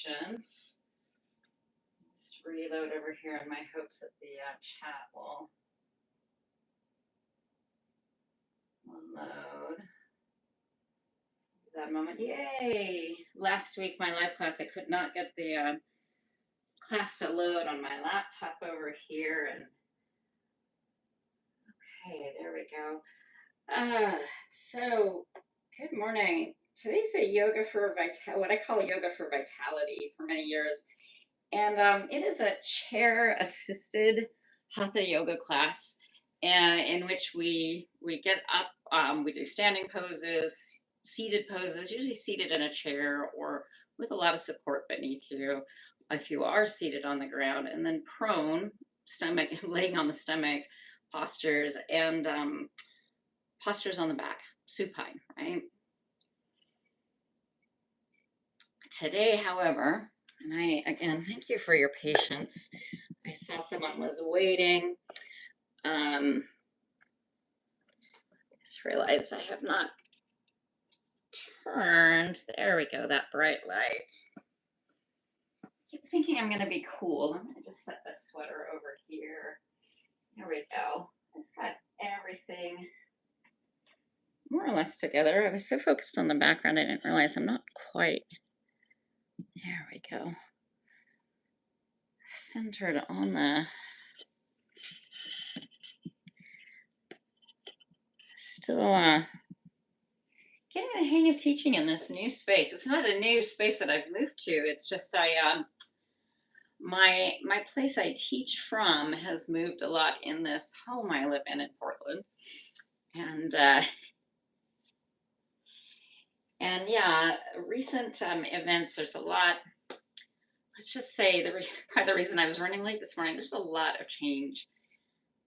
Let's reload over here in my hopes that the chat will load. That moment, yay! Last week, my live class, I could not get the class to load on my laptop over here, and okay, there we go. So good morning. Today's a yoga for what I call yoga for vitality for many years, and it is a chair-assisted hatha yoga class, and in which we get up. We do standing poses, seated poses, usually seated in a chair or with a lot of support beneath you, if you are seated on the ground, and then prone, stomach, laying on the stomach postures, and postures on the back, supine, right? Today, however, and again, thank you for your patience. I saw someone was waiting. Just realized I have not turned. There we go, that bright light. I keep thinking I'm going to be cool. I'm going to just set the sweater over here. There we go. It's got everything more or less together. I was so focused on the background, I didn't realize I'm not quite. There we go. Centered on the. Still getting the hang of teaching in this new space. It's not a new space that I've moved to. It's just my place I teach from has moved a lot in this home I live in Portland, and yeah, recent events. There's a lot. Let's just say part of the reason I was running late this morning. There's a lot of change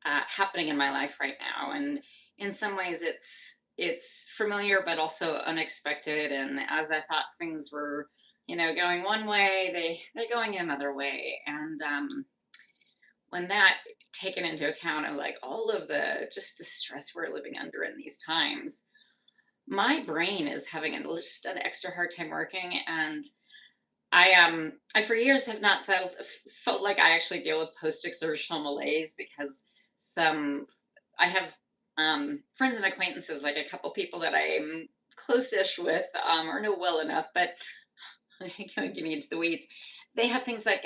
happening in my life right now, and in some ways it's familiar but also unexpected. And as I thought things were, going one way, they're going another way. And when that taken into account of like all of the stress we're living under in these times, my brain is having just an extra hard time working. And I for years have not felt like I actually deal with post-exertional malaise, because I have friends and acquaintances, like a couple people that I'm close-ish with, or know well enough, but getting into the weeds, they have things like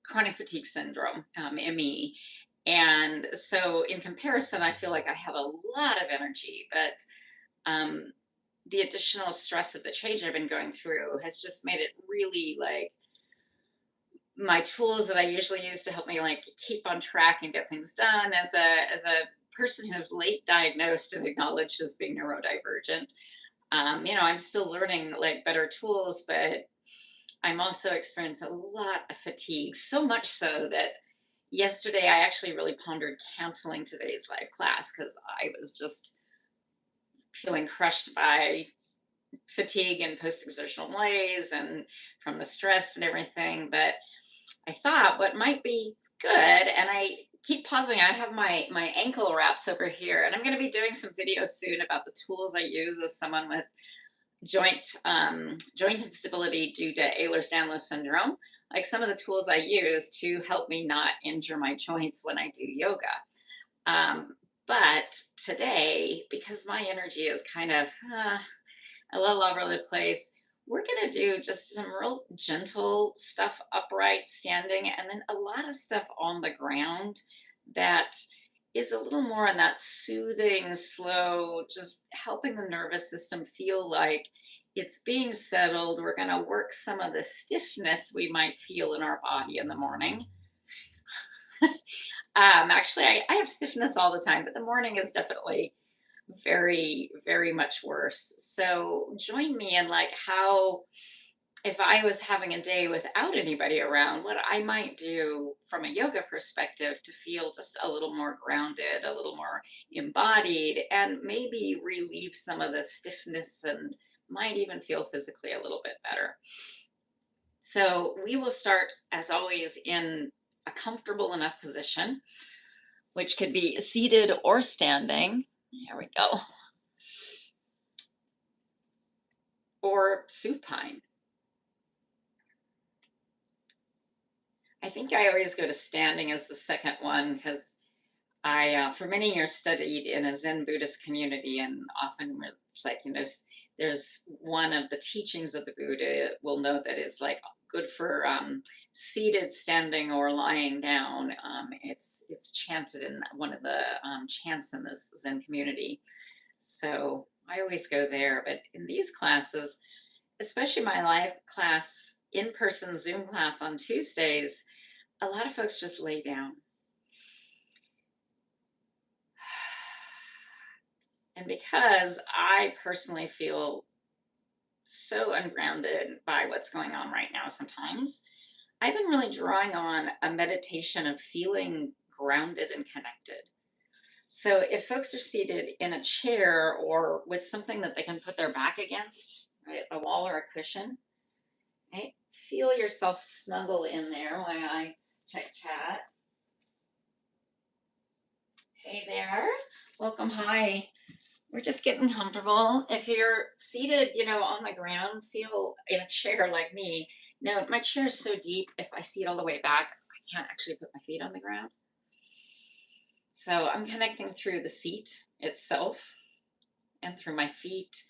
chronic fatigue syndrome, ME. And so in comparison, I feel like I have a lot of energy, but the additional stress of the change I've been going through has just made it really like my tools that I usually use to help me like keep on track and get things done as a person who's late diagnosed and acknowledged as being neurodivergent. I'm still learning like better tools, but I'm also experiencing a lot of fatigue, so much so that yesterday I actually really pondered canceling today's live class because I was just feeling crushed by fatigue and post-exertional malaise and from the stress and everything. But I thought what might be good, and I keep pausing. I have my ankle wraps over here, and I'm going to be doing some videos soon about the tools I use as someone with joint instability due to Ehlers-Danlos syndrome, like some of the tools I use to help me not injure my joints when I do yoga. But today, because my energy is kind of a little over the place, we're going to do just some real gentle stuff, upright, standing, and then a lot of stuff on the ground that is a little more on that soothing, slow, just helping the nervous system feel like it's being settled. We're going to work some of the stiffness we might feel in our body in the morning. Actually, I have stiffness all the time, but the morning is definitely very, very much worse. So join me in like how, if I was having a day without anybody around, what I might do from a yoga perspective to feel just a little more grounded, a little more embodied, and maybe relieve some of the stiffness and might even feel physically a little bit better. So we will start, as always, in a comfortable enough position, which could be seated or standing. There we go. Or supine. I think I always go to standing as the second one because for many years, studied in a Zen Buddhist community, and often it's like, there's one of the teachings of the Buddha will note that is like good for seated, standing, or lying down. It's chanted in one of the chants in this Zen community. So I always go there. But in these classes, especially my live class, in person Zoom class on Tuesdays, a lot of folks just lay down. And because I personally feel so ungrounded by what's going on right now sometimes, I've been really drawing on a meditation of feeling grounded and connected. So if folks are seated in a chair or with something that they can put their back against, right, a wall or a cushion, right, feel yourself snuggle in there while I check chat. Hey there, welcome, hi. We're just getting comfortable. If you're seated, on the ground, feel in a chair like me. No, my chair is so deep, if I seat all the way back, I can't actually put my feet on the ground. So I'm connecting through the seat itself and through my feet.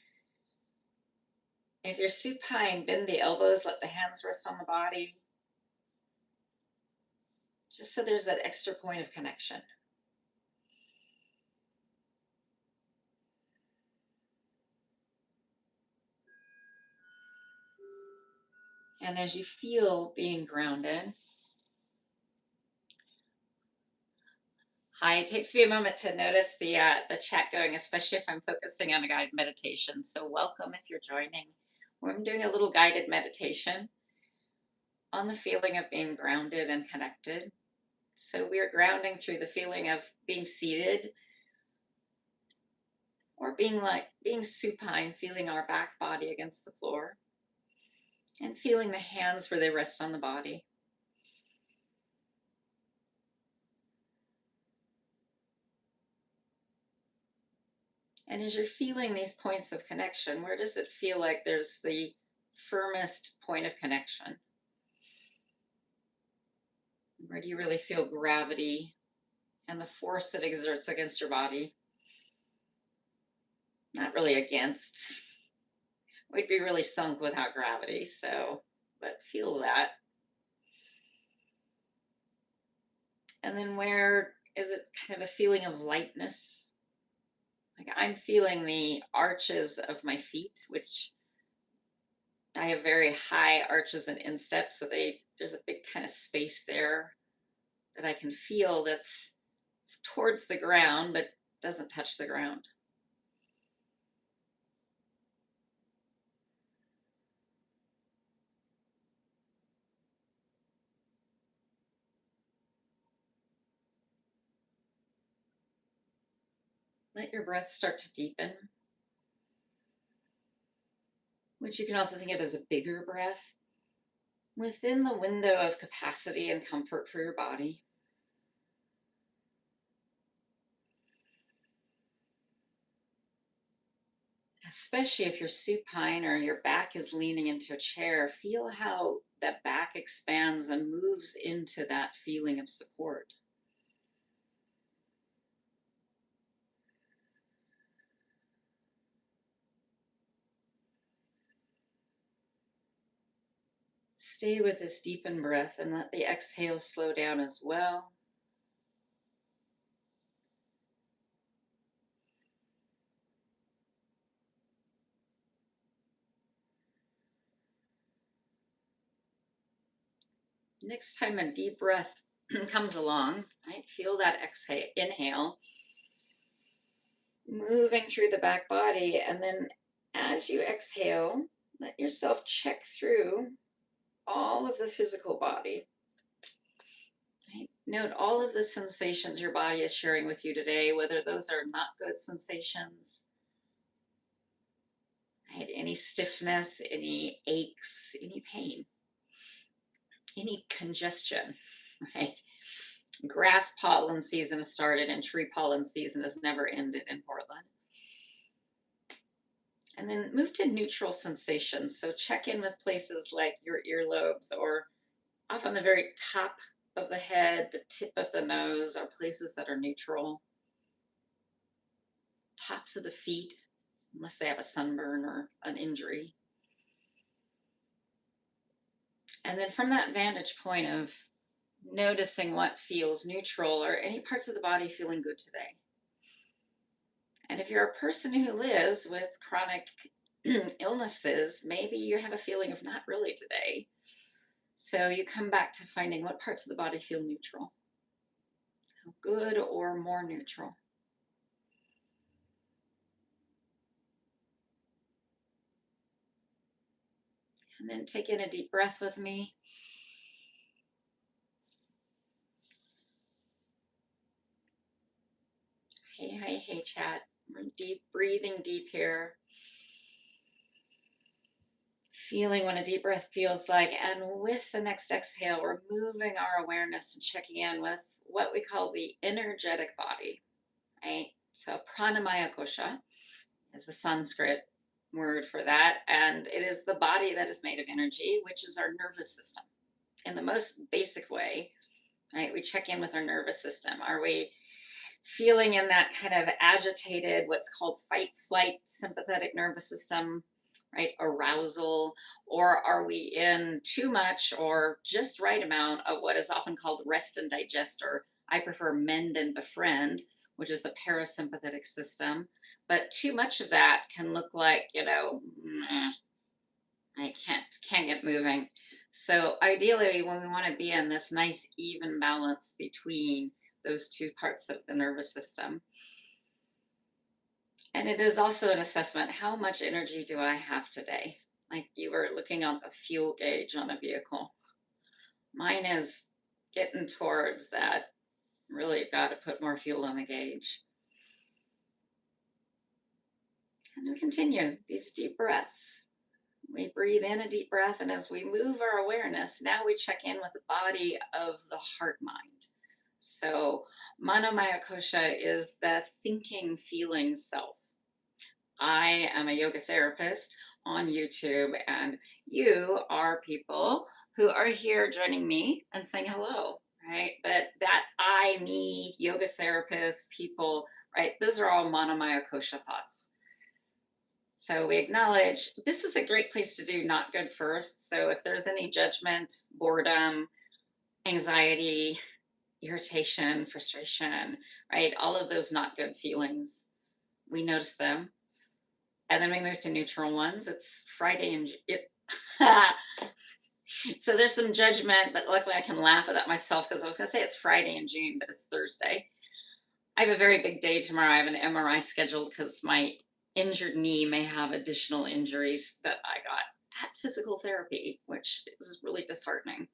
If you're supine, bend the elbows, let the hands rest on the body. Just so there's that extra point of connection. And as you feel being grounded, hi, it takes me a moment to notice the chat going, especially if I'm focusing on a guided meditation. So welcome if you're joining. I'm doing a little guided meditation on the feeling of being grounded and connected. So we are grounding through the feeling of being seated or being supine, feeling our back body against the floor and feeling the hands where they rest on the body. And as you're feeling these points of connection, where does it feel like there's the firmest point of connection? Where do you really feel gravity and the force it exerts against your body? Not really against. We'd be really sunk without gravity, but feel that. And then where is it kind of a feeling of lightness? Like I'm feeling the arches of my feet, which I have very high arches and instep, so there's a big kind of space there that I can feel that's towards the ground, but doesn't touch the ground. Let your breath start to deepen, which you can also think of as a bigger breath within the window of capacity and comfort for your body. Especially if you're supine or your back is leaning into a chair, feel how that back expands and moves into that feeling of support. Stay with this deepened breath and let the exhale slow down as well. Next time a deep breath comes along, right? Feel that exhale, inhale, moving through the back body. And then as you exhale, let yourself check through all of the physical body. Right? Note all of the sensations your body is sharing with you today, whether those are not good sensations, right? Any stiffness, any aches, any pain, any congestion, right? Grass pollen season has started and tree pollen season has never ended in Portland. And then move to neutral sensations. So check in with places like your earlobes or off on the very top of the head, the tip of the nose are places that are neutral. Tops of the feet, unless they have a sunburn or an injury. And then from that vantage point of noticing what feels neutral, or any parts of the body feeling good today. And if you're a person who lives with chronic illnesses, maybe you have a feeling of not really today. So you come back to finding what parts of the body feel neutral, good or more neutral. And then take in a deep breath with me. Hey, chat. We're breathing deep here. Feeling what a deep breath feels like. And with the next exhale, we're moving our awareness and checking in with what we call the energetic body, right? So pranamaya kosha is the Sanskrit word for that. And it is the body that is made of energy, which is our nervous system. In the most basic way, right? We check in with our nervous system. Are we feeling in that kind of agitated, what's called fight, flight, sympathetic nervous system, right? Arousal, or are we in too much or just right amount of what is often called rest and digest, or I prefer mend and befriend, which is the parasympathetic system. But too much of that can look like, I can't get moving. So ideally, when we want to be in this nice even balance between those two parts of the nervous system. And it is also an assessment, how much energy do I have today? Like you were looking on the fuel gauge on a vehicle. Mine is getting towards that, really got to put more fuel on the gauge. And we continue these deep breaths. We breathe in a deep breath, and as we move our awareness, now we check in with the body of the heart mind. So Manomaya Kosha is the thinking, feeling self. I am a yoga therapist on YouTube, and you are people who are here joining me and saying hello, right? But that I, me, yoga therapist, people, right? Those are all Manomaya Kosha thoughts. So we acknowledge this is a great place to do not good first. So if there's any judgment, boredom, anxiety, irritation, frustration, right? All of those not good feelings, we notice them. And then we move to neutral ones. It's Friday and so there's some judgment, but luckily I can laugh at that myself, because I was going to say it's Friday in June, but it's Thursday. I have a very big day tomorrow. I have an MRI scheduled because my injured knee may have additional injuries that I got at physical therapy, which is really disheartening.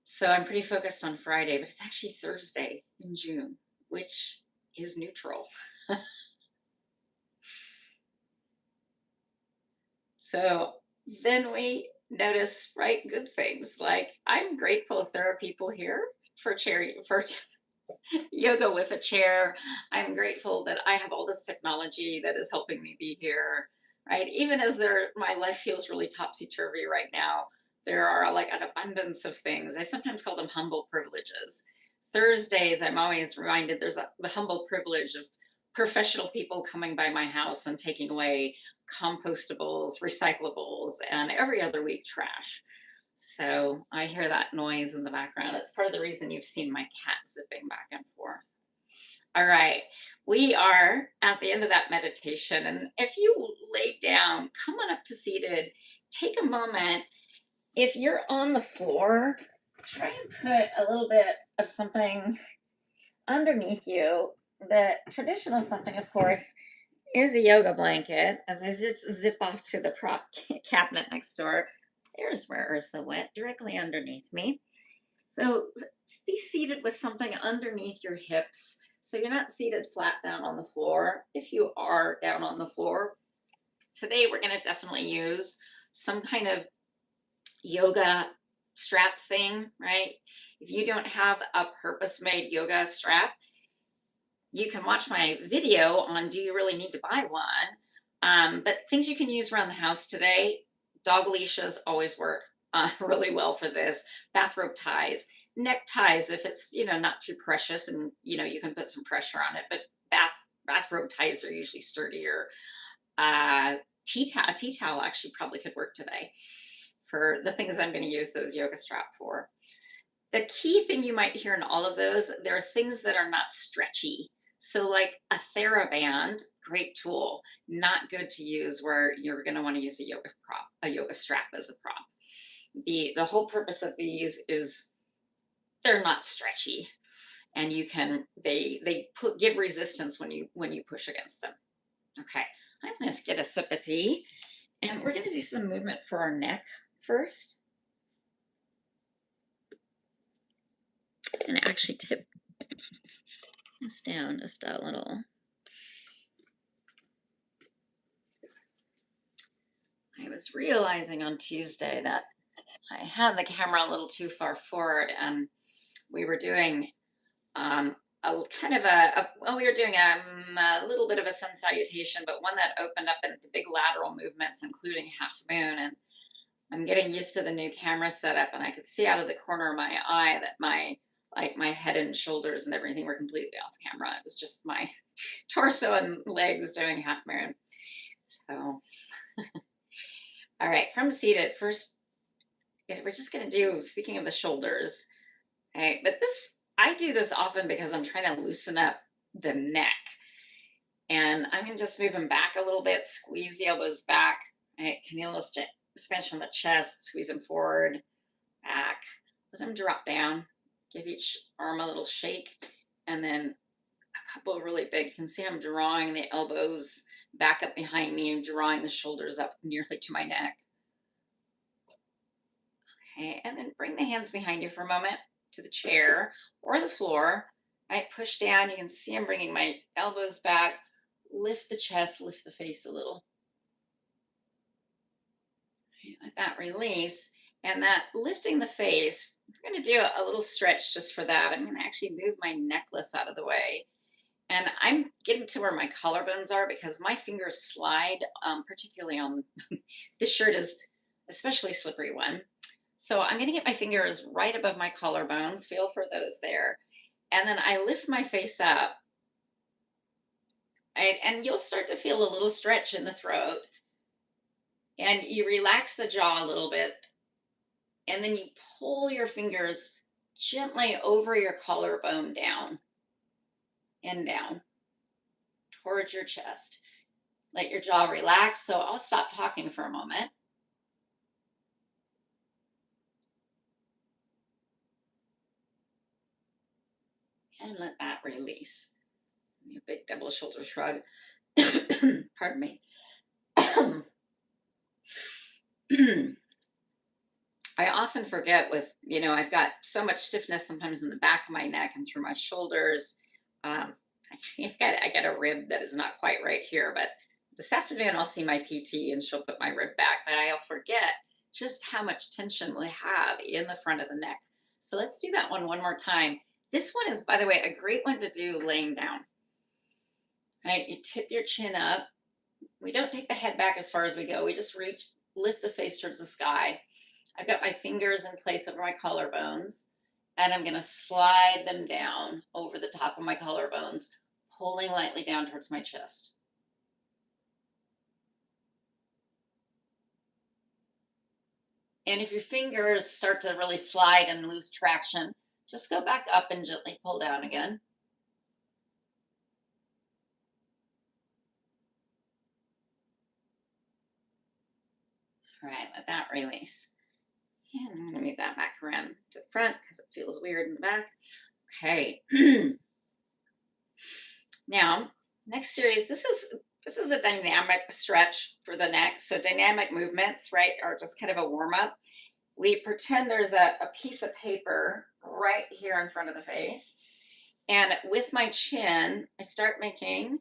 So I'm pretty focused on Friday, but it's actually Thursday in June, which is neutral. So then we notice, right, good things. Like I'm grateful as there are people here for yoga with a chair. I'm grateful that I have all this technology that is helping me be here, right? Even as my life feels really topsy-turvy right now, there are like an abundance of things. I sometimes call them humble privileges. Thursdays, I'm always reminded there's the humble privilege of professional people coming by my house and taking away compostables, recyclables, and every other week trash. So I hear that noise in the background. It's part of the reason you've seen my cat zipping back and forth. All right, we are at the end of that meditation. And if you lay down, come on up to seated, take a moment. If you're on the floor, try and put a little bit of something underneath you. The traditional something, of course, is a yoga blanket. As I zip off to the prop cabinet next door, there's where Ursa went, directly underneath me. So be seated with something underneath your hips. So you're not seated flat down on the floor. If you are down on the floor, today we're going to definitely use some kind of yoga strap thing, right? If you don't have a purpose-made yoga strap, you can watch my video on do you really need to buy one? But things you can use around the house today, dog leashes always work. really well for this. Bathrobe ties, neck ties, if it's, not too precious and, you can put some pressure on it, but bath bathrobe ties are usually sturdier. Uh, a tea towel actually probably could work today for the things I'm going to use those yoga strap for. The key thing you might hear in all of those, there are things that are not stretchy. So, like a TheraBand, great tool, not good to use where you're going to want to use a yoga strap as a prop. The whole purpose of these is they're not stretchy, and give resistance when you push against them. Okay, I'm going to get a sip of tea, and we're going to do some movement for our neck first, and actually tip this down just a little. I was realizing on Tuesday that I had the camera a little too far forward, and we were doing a kind of well, we were doing a little bit of a sun salutation, but one that opened up into big lateral movements, including half moon. And I'm getting used to the new camera setup, and I could see out of the corner of my eye that my head and shoulders and everything were completely off camera. It was just my torso and legs doing half moon. So, all right, from seated first. Yeah, we're just gonna do, speaking of the shoulders, right? But I do this often because I'm trying to loosen up the neck. And I'm gonna just move them back a little bit, squeeze the elbows back, right? Cannula expansion on the chest, squeeze them forward, back, let them drop down, give each arm a little shake, and then a couple of really big, you can see I'm drawing the elbows back up behind me and drawing the shoulders up nearly to my neck. Okay, and then bring the hands behind you for a moment to the chair or the floor. Right, push down. You can see I'm bringing my elbows back. Lift the chest, lift the face a little. Okay, let that release. And that lifting the face, I'm going to do a little stretch just for that. I'm going to actually move my necklace out of the way. And I'm getting to where my collarbones are because my fingers slide, particularly on this shirt is especially slippery one. So I'm going to get my fingers right above my collarbones, feel for those there. And then I lift my face up, right? And you'll start to feel a little stretch in the throat. And you relax the jaw a little bit. And then you pull your fingers gently over your collarbone down and down towards your chest. Let your jaw relax. So I'll stop talking for a moment. And let that release. A big double shoulder shrug. Pardon me. I often forget I've got so much stiffness sometimes in the back of my neck and through my shoulders. Um, I got a rib that is not quite right here, but this afternoon I'll see my PT and she'll put my rib back, but I'll forget just how much tension we have in the front of the neck. So let's do that one more time. This one is, by the way, a great one to do laying down. Right? You tip your chin up. We don't take the head back as far as we go. We just lift the face towards the sky. I've got my fingers in place over my collarbones, and I'm going to slide them down over the top of my collarbones, pulling lightly down towards my chest. And if your fingers start to really slide and lose traction, just go back up and gently pull down again. All right, let that release. And I'm going to move that back around to the front because it feels weird in the back. Okay. Now, next series, this is a dynamic stretch for the neck. So dynamic movements, right, are just kind of a warm up. We pretend there's a piece of paper right here in front of the face. And with my chin, I start making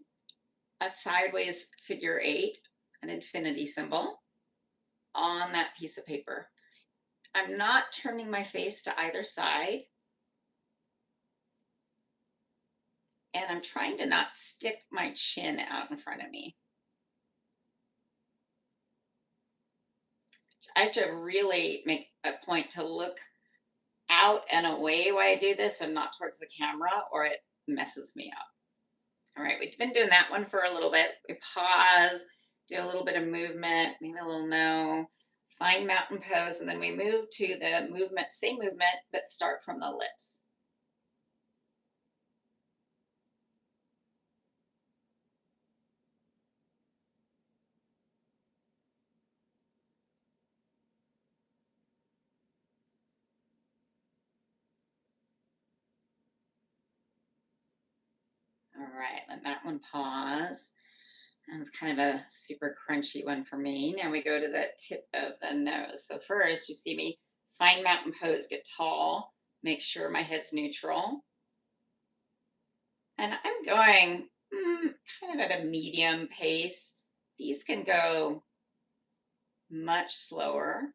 a sideways figure 8, an infinity symbol on that piece of paper. I'm not turning my face to either side. And I'm trying to not stick my chin out in front of me. I have to really make a point to look out and away while I do this and not towards the camera, or it messes me up. All right, we've been doing that one for a little bit. We pause, do a little bit of movement, maybe a little no, find mountain pose, and then we move to the movement, same movement, but start from the lips. All right, let that one pause. And it's kind of a super crunchy one for me. Now we go to the tip of the nose. So first, you see me find mountain pose, get tall, make sure my head's neutral. And I'm going kind of at a medium pace. These can go much slower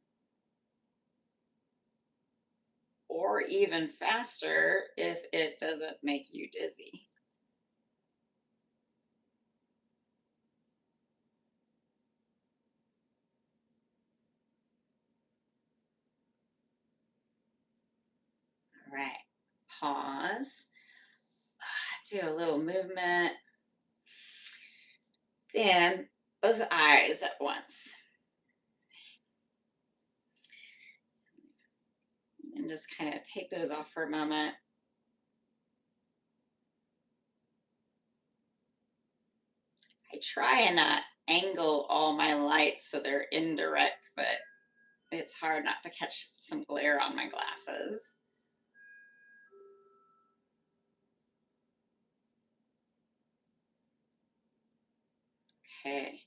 or even faster if it doesn't make you dizzy. All right, pause. Do a little movement. Then both eyes at once. And just kind of take those off for a moment. I try and not angle all my lights so they're indirect, but it's hard not to catch some glare on my glasses. Okay.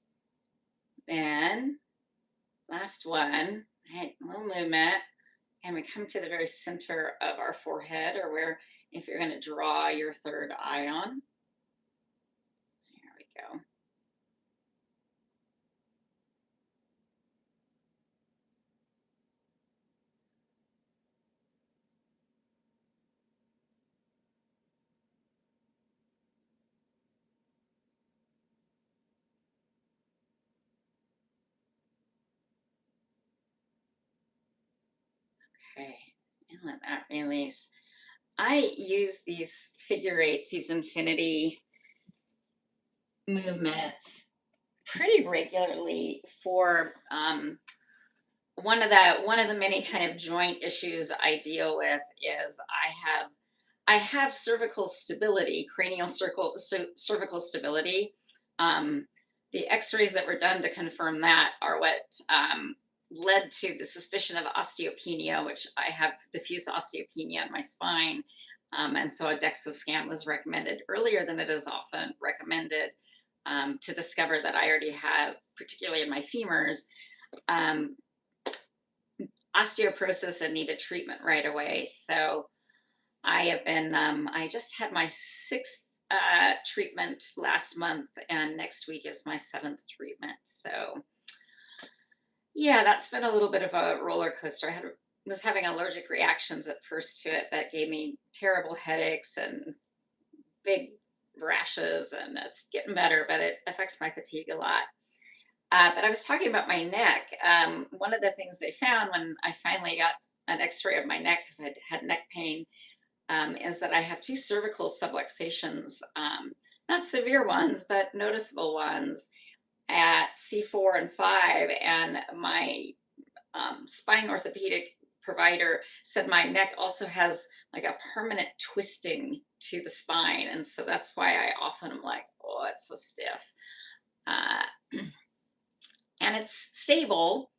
Then last one, right, a little movement. And we come to the very center of our forehead, or where, if you're going to draw your third eye on. There we go. Okay. And let that release. I use these figure eights, these infinity movements pretty regularly for one of the many kind of joint issues I deal with is I have cervical stability, cranial cervical stability. Um, the X-rays that were done to confirm that are what led to the suspicion of osteopenia, which I have diffuse osteopenia in my spine. And so a DEXA scan was recommended earlier than it is often recommended, to discover that I already have, particularly in my femurs, um, osteoporosis and needed treatment right away. So I just had my sixth treatment last month, and next week is my seventh treatment. So yeah, that's been a little bit of a roller coaster. Was having allergic reactions at first to it that gave me terrible headaches and big rashes, and it's getting better, but it affects my fatigue a lot. But I was talking about my neck. One of the things they found when I finally got an X-ray of my neck, because I had neck pain, is that I have two cervical subluxations, not severe ones, but noticeable ones at C4 and 5. And my spine orthopedic provider said my neck also has like a permanent twisting to the spine. And so that's why I often am like, oh, it's so stiff. Uh, and it's stable,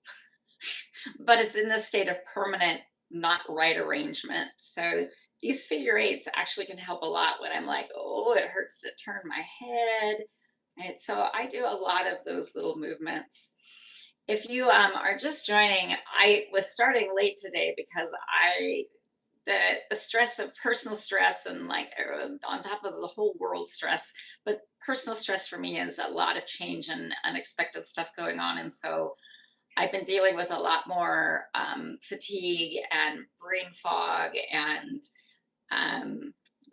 but it's in this state of permanent, not right arrangement. So these figure eights actually can help a lot when I'm like, oh, it hurts to turn my head. Right. So I do a lot of those little movements. If you are just joining, I was starting late today because the stress of personal stress and like on top of the whole world stress, but personal stress for me is a lot of change and unexpected stuff going on. And so I've been dealing with a lot more fatigue and brain fog, and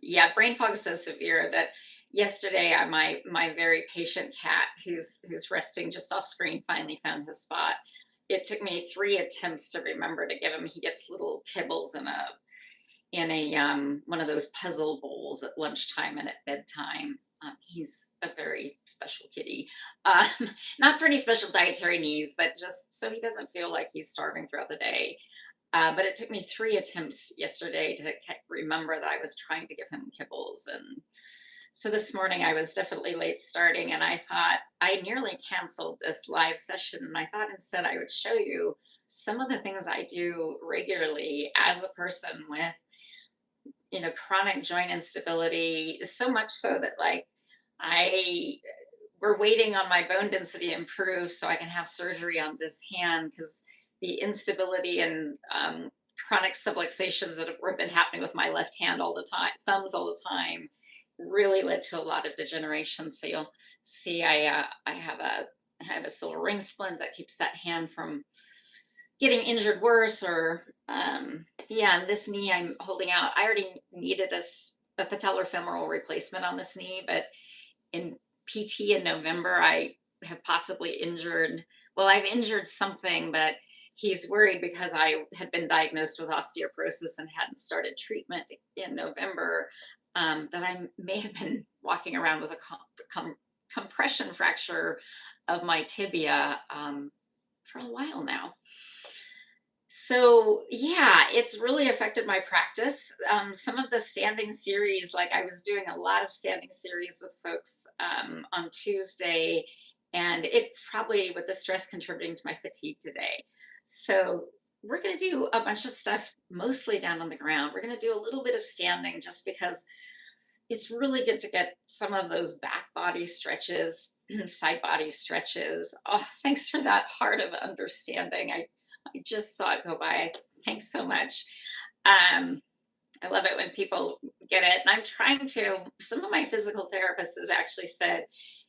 yeah, brain fog is so severe that yesterday my very patient cat who's resting just off screen finally found his spot, it took me 3 attempts to remember to give him. He gets little kibbles in a one of those puzzle bowls at lunchtime and at bedtime. He's a very special kitty. Um, Not for any special dietary needs, but just so he doesn't feel like he's starving throughout the day. But it took me 3 attempts yesterday to remember that I was trying to give him kibbles. And so this morning I was definitely late starting, and I thought I nearly canceled this live session. And I thought instead I would show you some of the things I do regularly as a person with, chronic joint instability, so much so that like I we're waiting on my bone density to improve so I can have surgery on this hand because the instability and chronic subluxations that have been happening with my left hand all the time, thumbs all the time, really led to a lot of degeneration. So you'll see I have a silver ring splint that keeps that hand from getting injured worse. Or yeah, and this knee I'm holding out, I already needed a patellar femoral replacement on this knee, but in PT in November, I have possibly injured, well, I've injured something, but he's worried because I had been diagnosed with osteoporosis and hadn't started treatment in November, that I may have been walking around with a compression fracture of my tibia for a while now. So yeah, it's really affected my practice. Some of the standing series, like I was doing a lot of standing series with folks on Tuesday, and it's probably with the stress contributing to my fatigue today. So we're going to do a bunch of stuff mostly down on the ground. We're going to do a little bit of standing just because it's really good to get some of those back body stretches, side body stretches. Oh, thanks for that heart of understanding. I just saw it go by. Thanks so much. I love it when people get it. And I'm trying to, some of my physical therapists have actually said,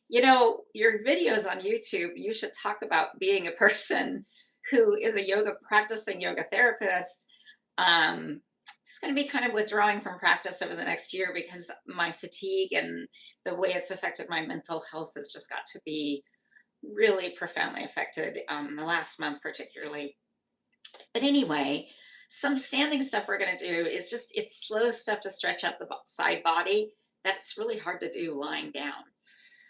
your videos on YouTube, you should talk about being a person who is a practicing yoga therapist. It's going to be kind of withdrawing from practice over the next year because my fatigue and the way it's affected my mental health has just got to be really profoundly affected, the last month particularly. But anyway, some standing stuff we're going to do is it's slow stuff to stretch out the side body. That's really hard to do lying down.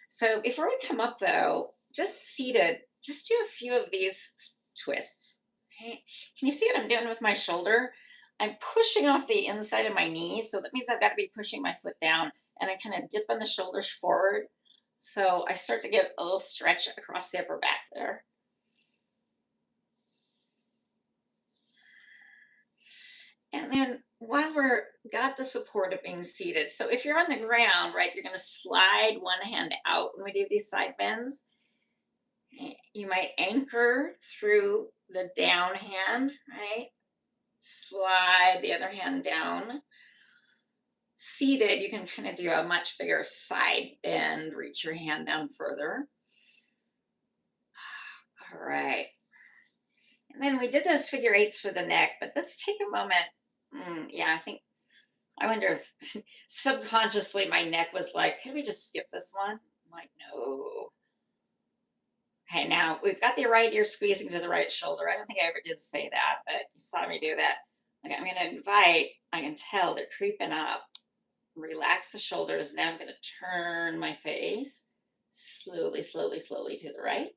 So before we come up though, just seated, just do a few of these twists. Okay. Can you see what I'm doing with my shoulder? I'm pushing off the inside of my knee. So that means I've got to be pushing my foot down, and I kind of dip on the shoulders forward. So I start to get a little stretch across the upper back there. And then while we're got the support of being seated, so if you're on the ground, right, you're going to slide one hand out when we do these side bends. You might anchor through the down hand, right? Slide the other hand down. Seated, you can kind of do a much bigger side bend, reach your hand down further. All right. And then we did those figure eights for the neck, but let's take a moment. Yeah, I wonder if subconsciously my neck was like, can we just skip this one? I'm like, no. Okay, now we've got the right ear squeezing to the right shoulder. I don't think I ever did say that, but you saw me do that. Okay, I'm going to invite, I can tell they're creeping up. Relax the shoulders. Now I'm going to turn my face slowly, slowly, slowly to the right.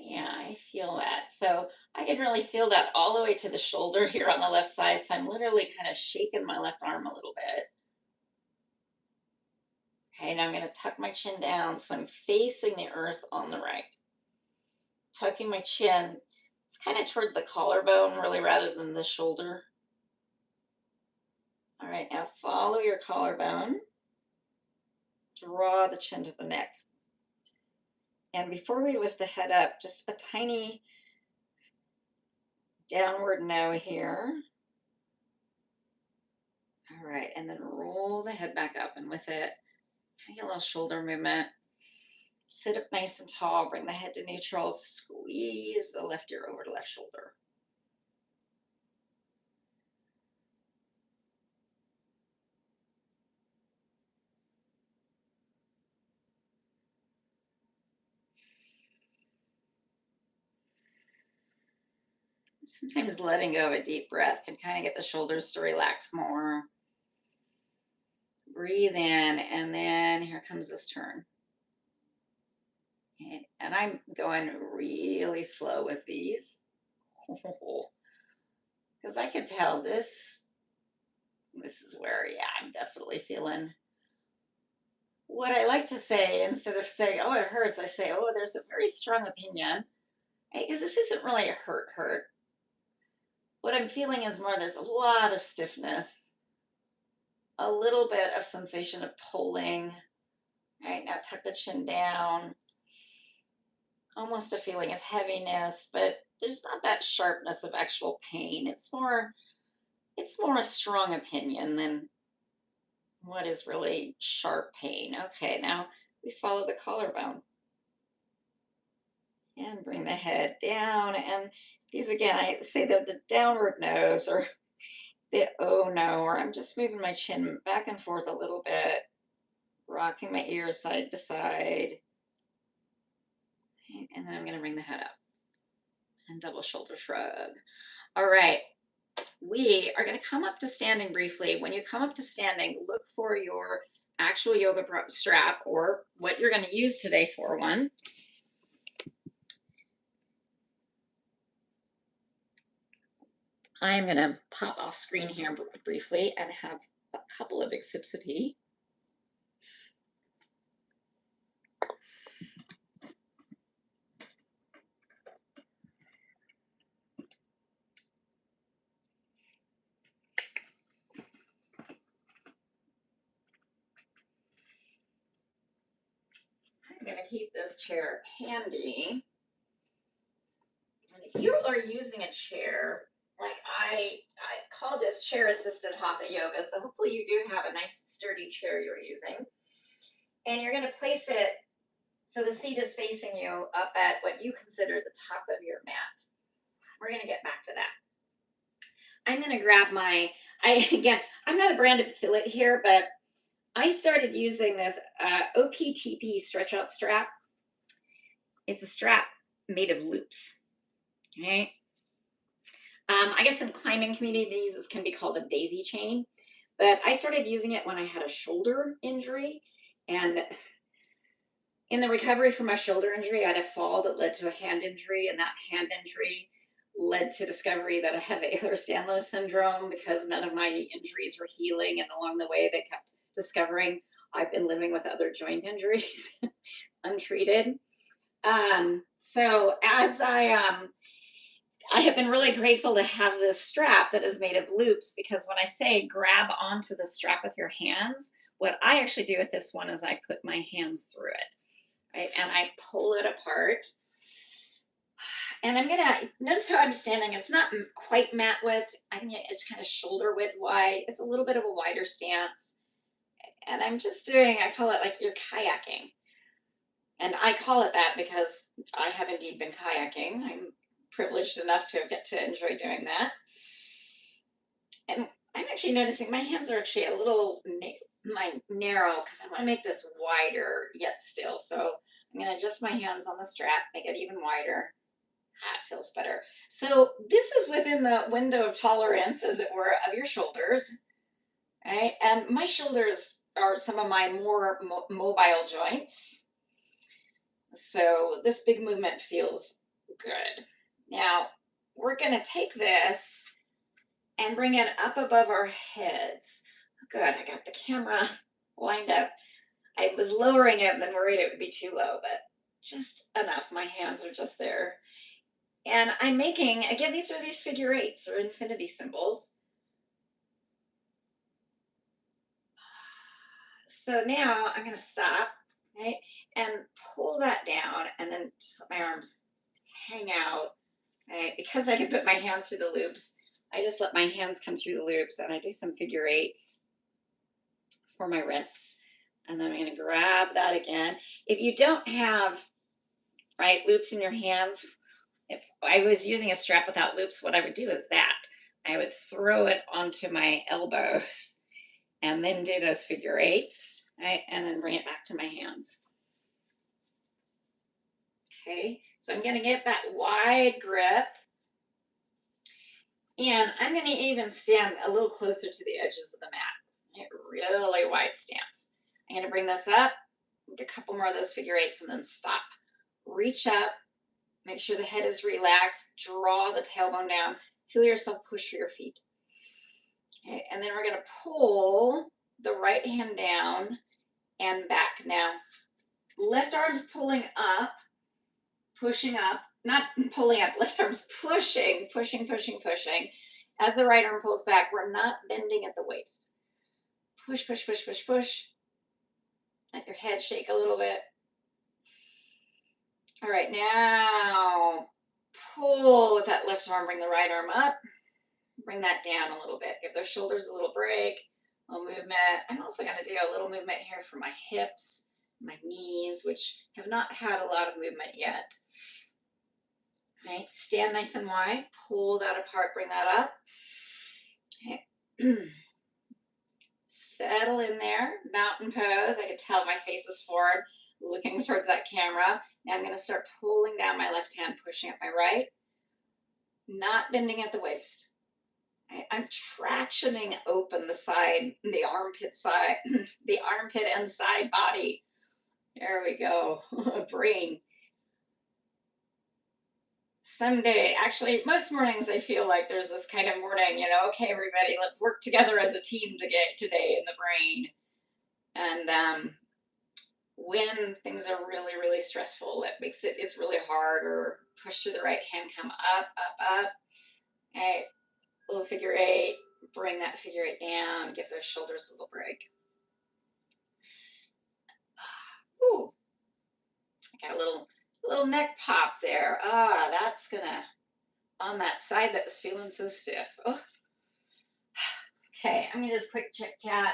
Yeah, I feel that. So I can really feel that all the way to the shoulder here on the left side. So I'm literally kind of shaking my left arm a little bit. Okay, now I'm going to tuck my chin down so I'm facing the earth on the right. Tucking my chin, it's kind of toward the collarbone really rather than the shoulder. All right, now follow your collarbone. Draw the chin to the neck. And before we lift the head up, just a tiny downward no here. All right, and then roll the head back up, and with it, take a little shoulder movement. Sit up nice and tall, bring the head to neutral, squeeze the left ear over the left shoulder. Sometimes letting go of a deep breath can kind of get the shoulders to relax more. Breathe in, and then here comes this turn. And I'm going really slow with these because I can tell this is where, yeah, I'm definitely feeling what I like to say. Instead of saying, oh, it hurts, I say, oh, there's a very strong opinion. Because this isn't really a hurt. What I'm feeling is more, there's a lot of stiffness, a little bit of sensation of pulling. Right now, tuck the chin down, almost a feeling of heaviness, but there's not that sharpness of actual pain. It's more a strong opinion than what is really sharp pain. Okay, now we follow the collarbone and bring the head down. And these again, I say that the downward nose or the oh no, or I'm just moving my chin back and forth a little bit, rocking my ears side to side. And then I'm going to bring the head up and double shoulder shrug. All right. We are going to come up to standing briefly. When you come up to standing, look for your actual yoga strap or what you're going to use today for one. I'm going to pop off screen here briefly and have a couple of big sips of tea. I'm going to keep this chair handy. And if you are using a chair, like I call this chair assisted hatha yoga. So hopefully you do have a nice sturdy chair you're using. And you're going to place it so the seat is facing you up at what you consider the top of your mat. We're going to get back to that. I'm going to grab I'm not a brand affiliate here, but I started using this OPTP stretch out strap. It's a strap made of loops. Okay. I guess in climbing communities, this can be called a daisy chain, but I started using it when I had a shoulder injury. And in the recovery from my shoulder injury, I had a fall that led to a hand injury, and that hand injury led to discovery that I have Ehlers-Danlos syndrome because none of my injuries were healing. And along the way, they kept discovering I've been living with other joint injuries untreated. So as I have been really grateful to have this strap that is made of loops, because when I say grab onto the strap with your hands, what I actually do with this one is I put my hands through it, right? And I pull it apart. And I'm going to notice how I'm standing. It's not quite mat width. I think it's kind of shoulder width wide. It's a little bit of a wider stance. And I'm just doing, I call it like you're kayaking. And I call it that because I have indeed been kayaking. I'm privileged enough to get to enjoy doing that. And I'm actually noticing my hands are actually a little narrow because I want to make this wider yet still. So I'm going to adjust my hands on the strap, make it even wider. That feels better. So this is within the window of tolerance, as it were, of your shoulders, right? And my shoulders are some of my more mobile joints. So this big movement feels good. Now, we're going to take this and bring it up above our heads. Good, I got the camera lined up. I was lowering it and then worried it would be too low, but just enough. My hands are just there. And I'm making, again, these are these figure eights or infinity symbols. So now I'm going to stop, right, and pull that down and then just let my arms hang out. Right? Because I can put my hands through the loops, I just let my hands come through the loops and I do some figure eights for my wrists. And then I'm going to grab that again. If you don't have, right, loops in your hands, if I was using a strap without loops, what I would do is that. I would throw it onto my elbows and then do those figure eights, right? And then bring it back to my hands. Okay, so I'm going to get that wide grip. And I'm going to even stand a little closer to the edges of the mat. Really wide stance. I'm going to bring this up, do a couple more of those figure eights, and then stop. Reach up, make sure the head is relaxed, draw the tailbone down, feel yourself push through your feet. Okay, and then we're going to pull the right hand down and back. Now, left arm's pulling up, pushing up, not pulling up, left arm's pushing, pushing, pushing, pushing. As the right arm pulls back, we're not bending at the waist. Push, push, push, push, push. Let your head shake a little bit. All right, now pull with that left arm, bring the right arm up, bring that down a little bit. Give those shoulders a little break, a little movement. I'm also going to do a little movement here for my hips, my knees, which have not had a lot of movement yet. All right, stand nice and wide, pull that apart, bring that up. Okay. Settle in there, mountain pose. I could tell my face is forward, looking towards that camera. Now I'm going to start pulling down my left hand, pushing up my right, not bending at the waist. I'm tractioning open the side, the armpit side, the armpit and side body. There we go. Brain. Someday, actually, most mornings I feel like there's this kind of morning, okay, everybody, let's work together as a team to get today in the brain. And when things are really, really stressful, it makes it's really hard, or push through the right hand, come up, up, up. Okay, little figure eight, bring that figure eight down, give those shoulders a little break. Ooh, I got a little neck pop there. That's gonna, on that side that was feeling so stiff. Oh. Okay, I'm gonna just quick chit chat.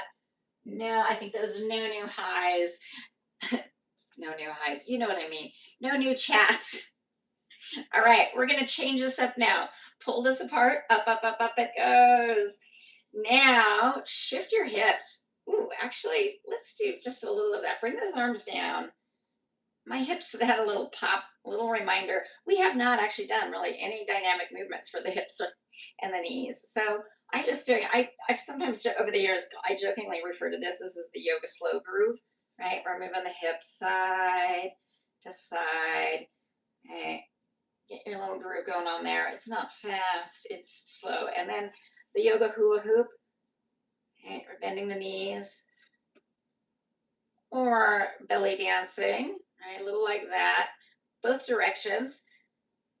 No, I think those are no new highs. No new highs, you know what I mean. No new chats. All right, we're gonna change this up now. Pull this apart, up, up, up, up it goes. Now, shift your hips. Ooh, actually, let's do just a little of that. Bring those arms down. My hips had a little pop, a little reminder. We have not actually done really any dynamic movements for the hips and the knees. So I'm just doing, I've sometimes over the years, I jokingly refer to this is the yoga slow groove, right? We're moving the hips side to side. Okay. Get your little groove going on there. It's not fast, it's slow. And then the yoga hula hoop. Okay, we're bending the knees. Or belly dancing, right? A little like that, both directions.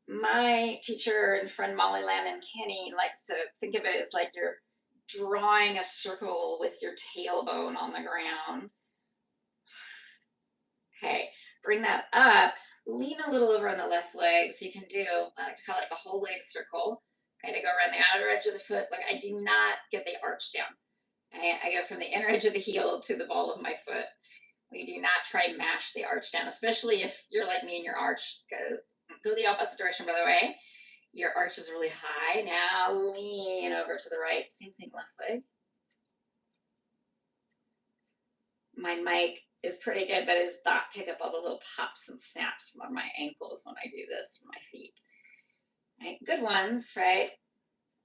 My teacher and friend Molly Lannon Kenny likes to think of it as like you're drawing a circle with your tailbone on the ground. Okay, bring that up. Lean a little over on the left leg so you can do, I like to call it the whole leg circle. Right, I go around the outer edge of the foot. Look, I do not get the arch down. I go from the inner edge of the heel to the ball of my foot. We do not try and mash the arch down, especially if you're like me and your arch go the opposite direction, by the way. Your arch is really high. Now lean over to the right. Same thing, left leg. My mic is pretty good, but it does not pick up all the little pops and snaps from my ankles when I do this for my feet. Right? Good ones, right?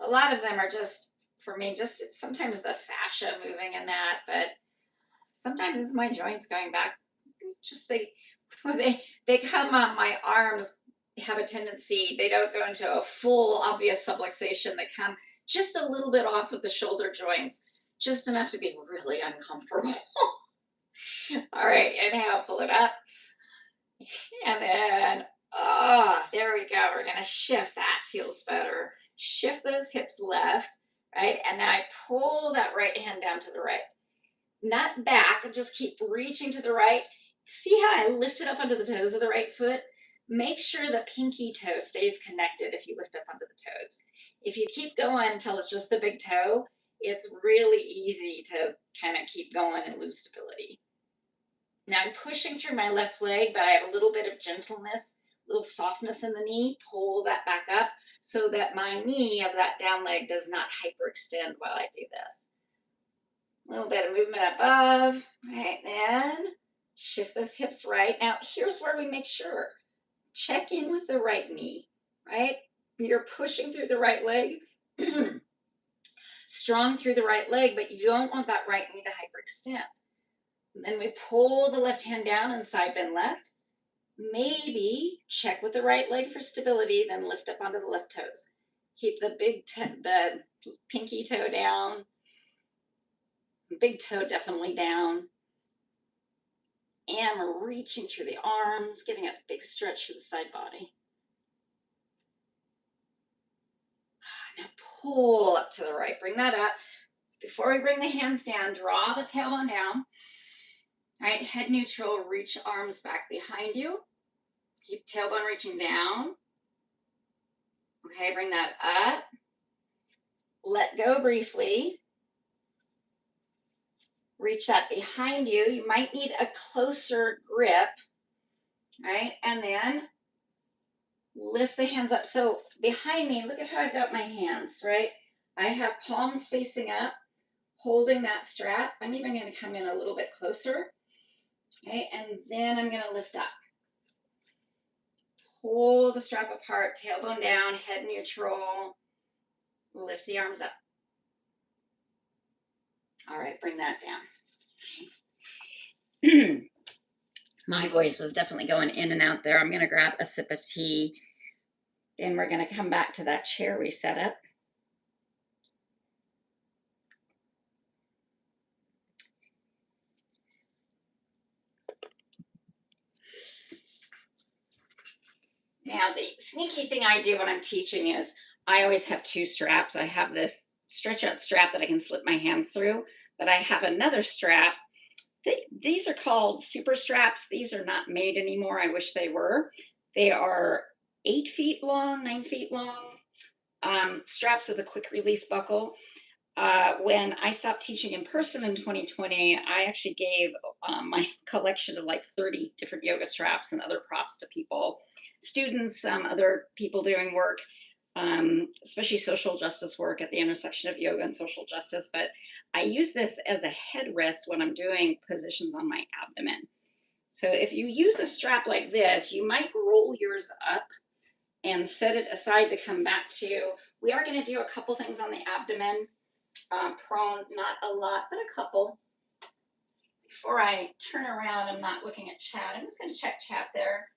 A lot of them are just, for me, just it's sometimes the fascia moving in that, but sometimes it's my joints going back. Just they come on, my arms have a tendency, they don't go into a full obvious subluxation. They come just a little bit off of the shoulder joints, just enough to be really uncomfortable. All right, inhale, pull it up. And then, there we go. We're gonna shift. That feels better. Shift those hips left, right? And now I pull that right hand down to the right. Not back, just keep reaching to the right. See how I lift it up onto the toes of the right foot? Make sure the pinky toe stays connected if you lift up onto the toes. If you keep going until it's just the big toe, it's really easy to kind of keep going and lose stability. Now I'm pushing through my left leg, but I have a little bit of gentleness, a little softness in the knee. Pull that back up so that my knee of that down leg does not hyperextend while I do this. A little bit of movement above, right? Then shift those hips right. Now, here's where we make sure. Check in with the right knee, right? You're pushing through the right leg. Strong through the right leg, but you don't want that right knee to hyperextend. And then we pull the left hand down and side bend left. Maybe check with the right leg for stability, then lift up onto the left toes. Keep the the pinky toe down, big toe definitely down. And we're reaching through the arms, getting a big stretch for the side body. Now pull up to the right, bring that up. Before we bring the hands down, draw the tailbone down. All right, head neutral, reach arms back behind you. Keep tailbone reaching down. Okay, bring that up. Let go briefly. Reach that behind you. You might need a closer grip, right? And then lift the hands up. So behind me, look at how I've got my hands, right? I have palms facing up, holding that strap. I'm even going to come in a little bit closer, okay? And then I'm going to lift up. Pull the strap apart, tailbone down, head neutral. Lift the arms up. All right, bring that down. My voice was definitely going in and out there. I'm going to grab a sip of tea. Then we're going to come back to that chair we set up. Now, the sneaky thing I do when I'm teaching is I always have two straps. I have this stretch out strap that I can slip my hands through, but I have another strap. These are called super straps. These are not made anymore. I wish they were. They are 8 feet long, 9 feet long, straps with a quick release buckle. When I stopped teaching in person in 2020, I actually gave my collection of like 30 different yoga straps and other props to people, students, other people doing work, especially social justice work at the intersection of yoga and social justice. But I use this as a headrest when I'm doing positions on my abdomen. So if you use a strap like this, you might roll yours up and set it aside to come back to. We are going to do a couple things on the abdomen. Prone, not a lot, but a couple. Before I turn around, I'm not looking at chat. I'm just going to check chat there.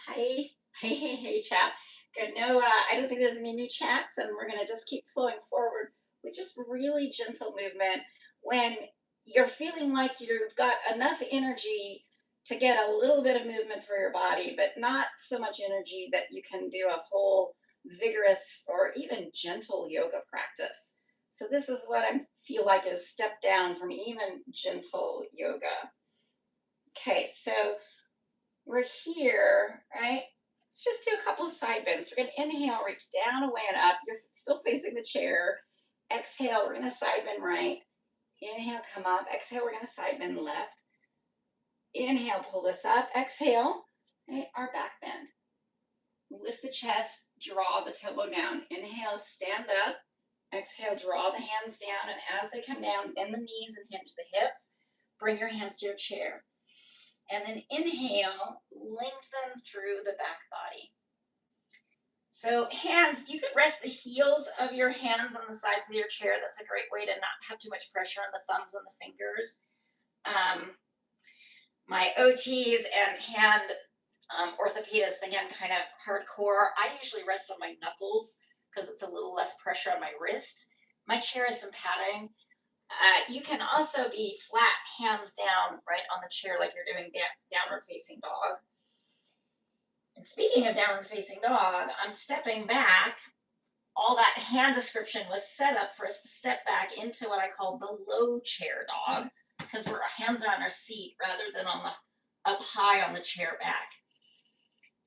Hi, hey, chat. Good. No, I don't think there's any new chats, and we're going to just keep flowing forward with just really gentle movement. When you're feeling like you've got enough energy to get a little bit of movement for your body, but not so much energy that you can do a whole vigorous or even gentle yoga practice. So this is what I feel like is step down from even gentle yoga. Okay, so we're here, right? Let's just do a couple of side bends. We're going to inhale, reach down, away, and up. You're still facing the chair. Exhale, we're going to side bend right. Inhale, come up. Exhale, we're going to side bend left. Inhale, pull this up. Exhale, right, our back bend. Lift the chest, draw the tailbone down. Inhale, stand up. Exhale, draw the hands down, and as they come down, bend the knees and hinge the hips. Bring your hands to your chair. And then inhale, lengthen through the back body. So hands, you could rest the heels of your hands on the sides of your chair. That's a great way to not have too much pressure on the thumbs and the fingers. My OTs and hand orthopedists think I'm kind of hardcore. I usually rest on my knuckles because it's a little less pressure on my wrist. My chair has some padding. You can also be flat, hands down, right on the chair like you're doing downward facing dog. And speaking of downward facing dog, I'm stepping back. All that hand description was set up for us to step back into what I call the low chair dog, because our hands are on our seat rather than on the up high on the chair back.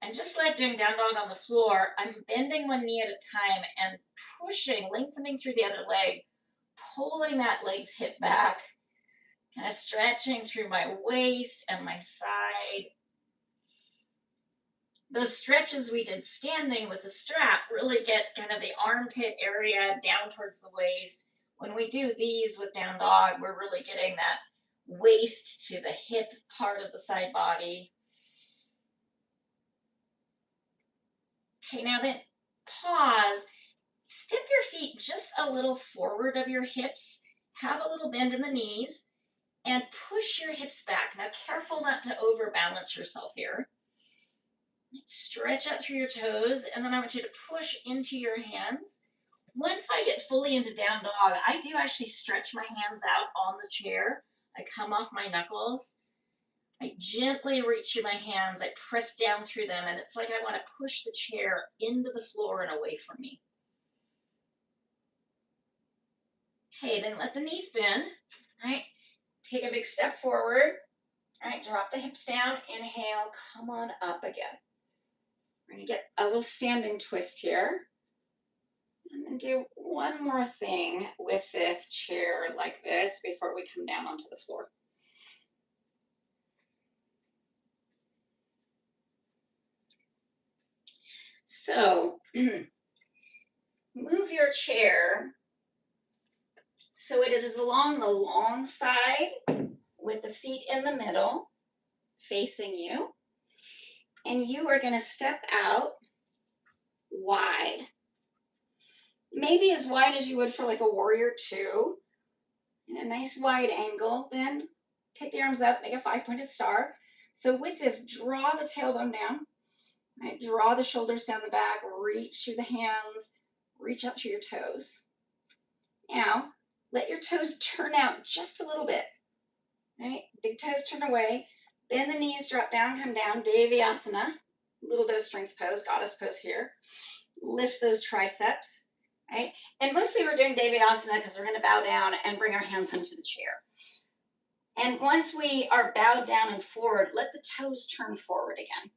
And just like doing down dog on the floor, I'm bending one knee at a time and pushing, lengthening through the other leg, pulling that leg's hip back, kind of stretching through my waist and my side. Those stretches we did standing with the strap really get kind of the armpit area down towards the waist. When we do these with down dog, we're really getting that waist to the hip part of the side body. Okay, now then pause. Step your feet just a little forward of your hips, have a little bend in the knees, and push your hips back. Now, careful not to overbalance yourself here. Stretch out through your toes, and then I want you to push into your hands. Once I get fully into down dog, I do actually stretch my hands out on the chair. I come off my knuckles. I gently reach through my hands. I press down through them, and it's like I want to push the chair into the floor and away from me. Okay, then let the knees bend. All right, take a big step forward. All right, drop the hips down. Inhale, come on up again. We're going to get a little standing twist here. And then do one more thing with this chair like this before we come down onto the floor. So move your chair so it is along the long side with the seat in the middle facing you. And you are going to step out wide. Maybe as wide as you would for like a warrior two. In a nice wide angle. Then take the arms up, make a 5-pointed star. So with this, draw the tailbone down. Right, draw the shoulders down the back, reach through the hands, reach out through your toes. Now, let your toes turn out just a little bit. Right, big toes turn away. Bend the knees, drop down, come down, Devyasana. A little bit of strength pose, goddess pose here. Lift those triceps. Right, and mostly we're doing Devyasana because we're going to bow down and bring our hands into the chair. And once we are bowed down and forward, let the toes turn forward again.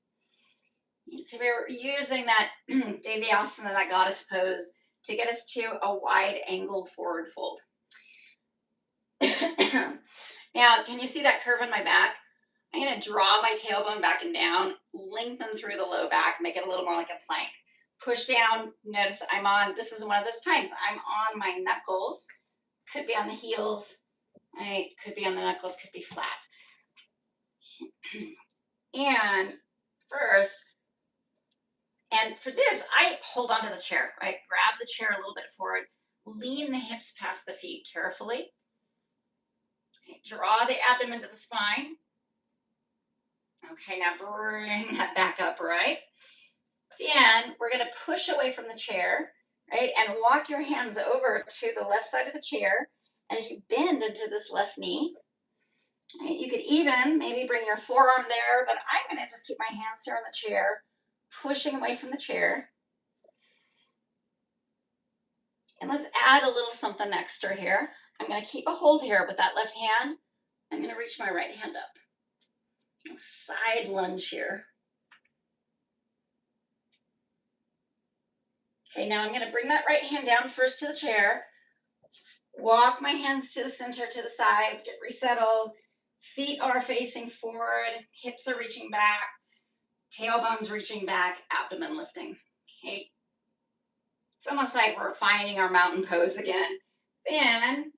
And so we're using that Devyasana, that goddess pose, to get us to a wide angle forward fold. Now, can you see that curve in my back? I'm going to draw my tailbone back and down, lengthen through the low back, make it a little more like a plank. Push down, notice I'm on, this is one of those times, I'm on my knuckles, could be on the heels, right? Could be on the knuckles, could be flat. And first, and for this, I hold onto the chair, right? Grab the chair a little bit forward, lean the hips past the feet carefully. Okay, draw the abdomen to the spine. Okay, now bring that back up, right? Then we're going to push away from the chair, right? And walk your hands over to the left side of the chair as you bend into this left knee. Right? You could even maybe bring your forearm there, but I'm going to just keep my hands here on the chair, pushing away from the chair. And let's add a little something extra here. I'm going to keep a hold here with that left hand. I'm going to reach my right hand up. Side lunge here. Okay, now I'm going to bring that right hand down first to the chair. Walk my hands to the center, to the sides, get resettled. Feet are facing forward, hips are reaching back, tailbone's reaching back, abdomen lifting. Okay. It's almost like we're finding our mountain pose again. Then,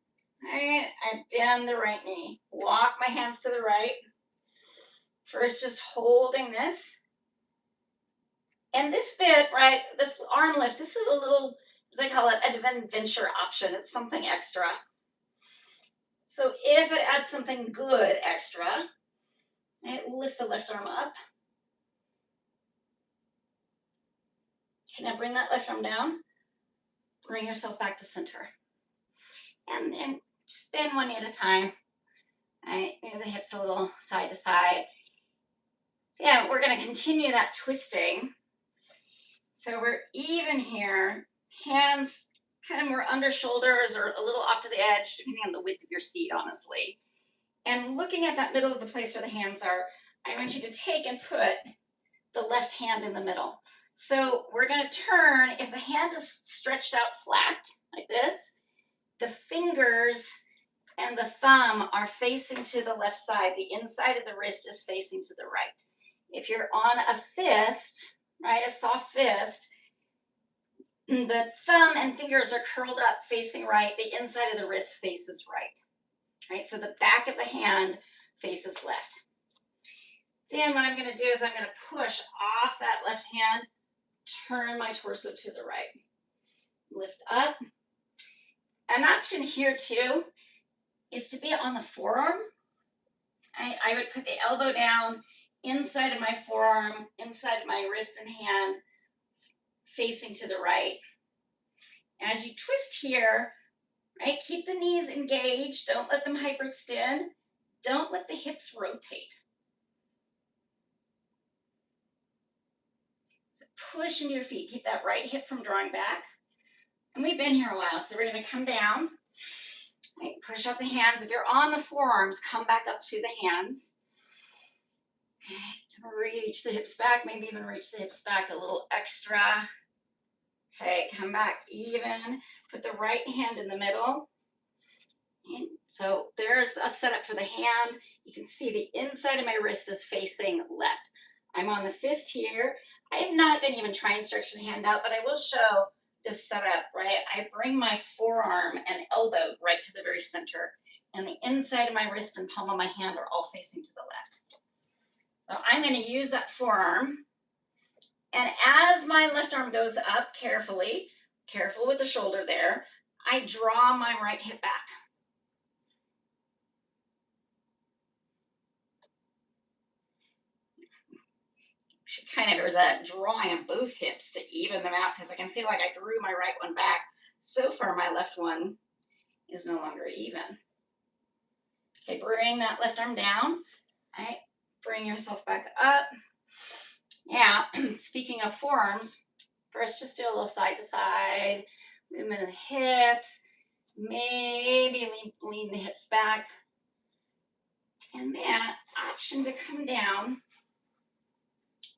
right, I bend the right knee. Walk my hands to the right. First, just holding this. And this bit, right, this arm lift, this is a little, as I call it, an adventure option. It's something extra. So if it adds something good extra, right, lift the left arm up. Okay, now bring that left arm down. Bring yourself back to center. And just bend one knee at a time. Right, move the hips a little side to side. Yeah, we're going to continue that twisting. So we're even here. Hands kind of more under shoulders or a little off to the edge, depending on the width of your seat, honestly. And looking at that middle of the place where the hands are, I want you to take and put the left hand in the middle. So we're going to turn, if the hand is stretched out flat, like this, the fingers and the thumb are facing to the left side. The inside of the wrist is facing to the right. If you're on a fist, right, a soft fist, the thumb and fingers are curled up facing right. The inside of the wrist faces right. Right, so the back of the hand faces left. Then what I'm going to do is I'm going to push off that left hand, turn my torso to the right. Lift up. An option here too is to be on the forearm. I would put the elbow down inside of my forearm, inside of my wrist and hand, facing to the right. As you twist here, right, keep the knees engaged. Don't let them hyperextend. Don't let the hips rotate. So push into your feet. Keep that right hip from drawing back. And we've been here a while, so we're going to come down. Right, push off the hands. If you're on the forearms, come back up to the hands. Reach the hips back, maybe even reach the hips back a little extra. Okay, come back even. Put the right hand in the middle. And so there's a setup for the hand. You can see the inside of my wrist is facing left. I'm on the fist here. I'm not going to even try and stretch the hand out, but I will show this setup, right? I bring my forearm and elbow right to the very center, and the inside of my wrist and palm of my hand are all facing to the left. So I'm going to use that forearm, and as my left arm goes up carefully, careful with the shoulder there, I draw my right hip back. There's a drawing of both hips to even them out because I can feel like I drew my right one back. So far, my left one is no longer even. Okay, bring that left arm down. All right, bring yourself back up. Now, speaking of forearms, first just do a little side to side movement of the hips. Maybe lean the hips back. And then option to come down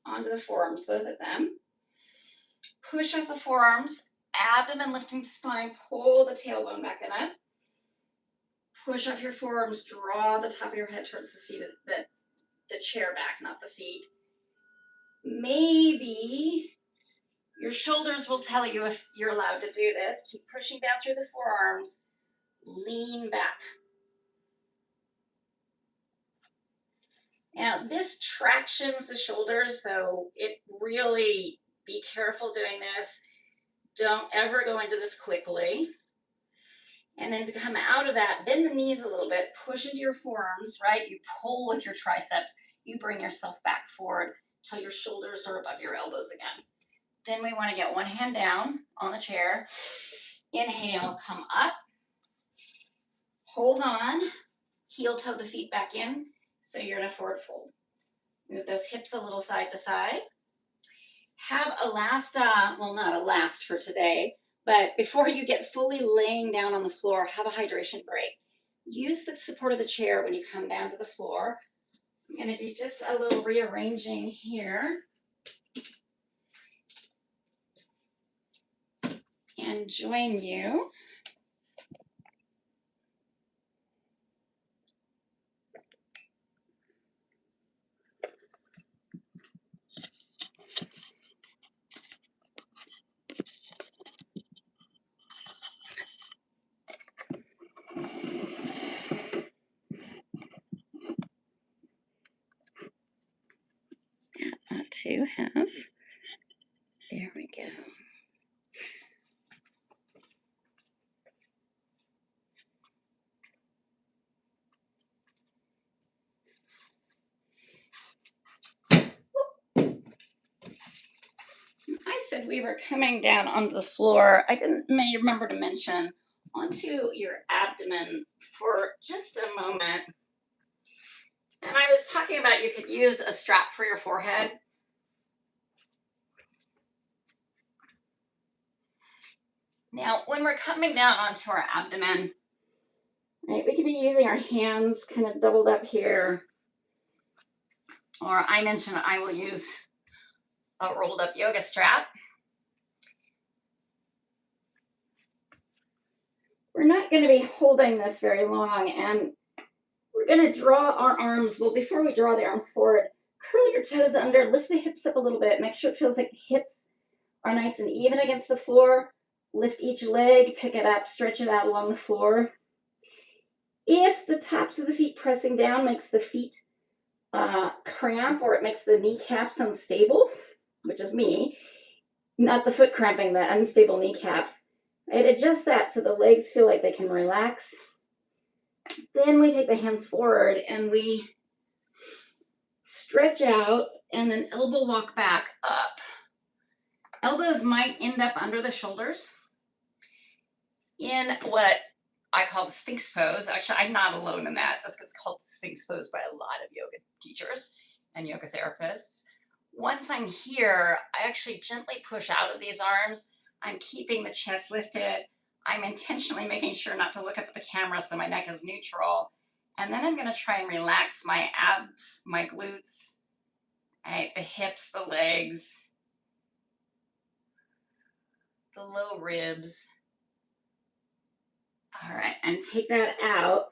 onto the forearms, both of them. Push off the forearms, abdomen lifting to spine, pull the tailbone back and up. Push off your forearms, draw the top of your head towards the seat of the chair back, not the seat. Maybe your shoulders will tell you if you're allowed to do this. Keep pushing down through the forearms, lean back. Now this tractions the shoulders, so it really, be careful doing this. Don't ever go into this quickly. And then to come out of that, bend the knees a little bit, push into your forearms, right? You pull with your triceps. You bring yourself back forward till your shoulders are above your elbows again. Then we want to get one hand down on the chair. Inhale, come up. Hold on. Heel toe the feet back in. So you're in a forward fold. Move those hips a little side to side. Have a last, well, not a last for today, but before you get fully laying down on the floor, have a hydration break. Use the support of the chair when you come down to the floor. I'm going to do just a little rearranging here. And join you. To have, there we go. I said we were coming down onto the floor. I may remember to mention onto your abdomen for just a moment. And I was talking about you could use a strap for your forehead. Now, when we're coming down onto our abdomen, right, we could be using our hands kind of doubled up here. Or I mentioned I will use a rolled up yoga strap. We're not going to be holding this very long, and we're going to draw our arms. Well, before we draw the arms forward, curl your toes under, lift the hips up a little bit. Make sure it feels like the hips are nice and even against the floor. Lift each leg, pick it up, stretch it out along the floor. If the tops of the feet pressing down makes the feet cramp, or it makes the kneecaps unstable, which is me, not the foot cramping, the unstable kneecaps, Right, adjust that so the legs feel like they can relax. Then we take the hands forward and we stretch out and then elbow walk back up. Elbows might end up under the shoulders in what I call the Sphinx pose. Actually, I'm not alone in that. This gets called the Sphinx pose by a lot of yoga teachers and yoga therapists. Once I'm here, I actually gently push out of these arms. I'm keeping the chest lifted. I'm intentionally making sure not to look up at the camera so my neck is neutral. And then I'm going to try and relax my abs, my glutes, right, the hips, the legs, the low ribs. All right, and take that out.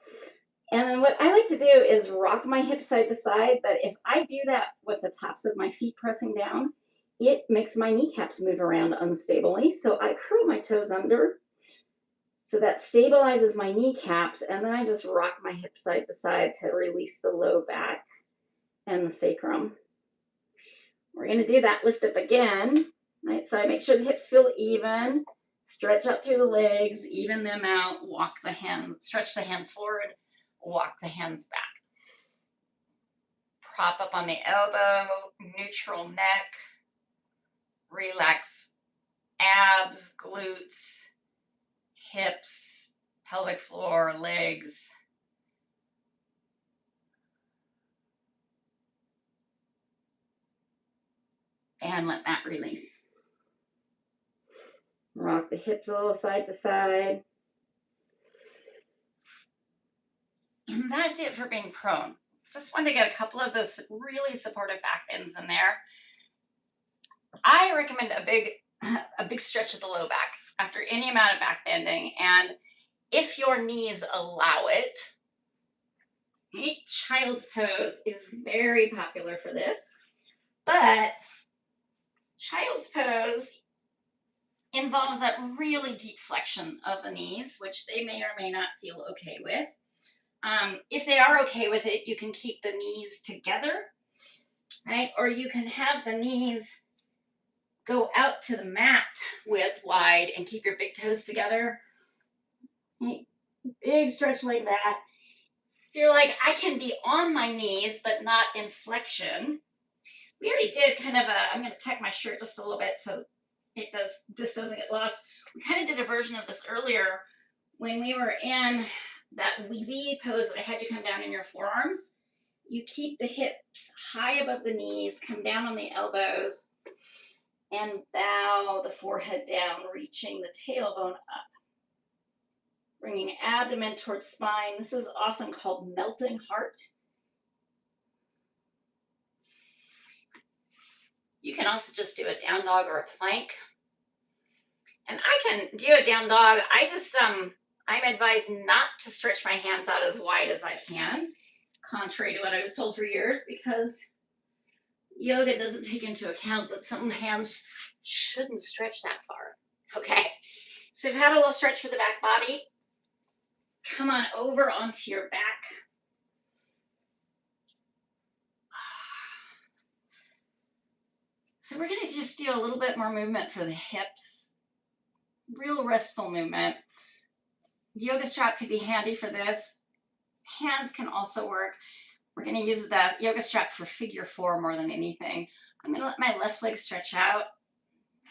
And then what I like to do is rock my hips side to side, but if I do that with the tops of my feet pressing down, it makes my kneecaps move around unstably. So I curl my toes under. So that stabilizes my kneecaps, and then I just rock my hips side to side to release the low back and the sacrum. We're going to do that lift up again, right? So I make sure the hips feel even, stretch up through the legs, even them out, walk the hands, stretch the hands forward, walk the hands back. Prop up on the elbow, neutral neck, relax abs, glutes, hips, pelvic floor, legs. And let that release. Rock the hips a little side to side. And that's it for being prone. Just wanted to get a couple of those really supportive back bends in there. I recommend a big stretch of the low back after any amount of back bending. And if your knees allow it, child's pose is very popular for this. But child's pose involves that really deep flexion of the knees, which they may or may not feel okay with. If they are okay with it, you can keep the knees together, right? Or you can have the knees go out to the mat width wide and keep your big toes together. Right? Big stretch like that. If you're like, I can be on my knees, but not in flexion. We already did kind of I'm going to tuck my shirt just a little bit so this doesn't get lost. We kind of did a version of this earlier when we were in that V pose that I had you come down in your forearms. You keep the hips high above the knees, come down on the elbows, and bow the forehead down, reaching the tailbone up. Bringing abdomen towards spine. This is often called melting heart. You can also just do a down dog or a plank. And I can do a down dog. I'm advised not to stretch my hands out as wide as I can, contrary to what I was told for years, because yoga doesn't take into account that some hands shouldn't stretch that far. Okay, so you've had a little stretch for the back body. Come on over onto your back. So we're going to just do a little bit more movement for the hips. Real restful movement. Yoga strap could be handy for this. Hands can also work. We're going to use the yoga strap for figure 4 more than anything. I'm going to let my left leg stretch out.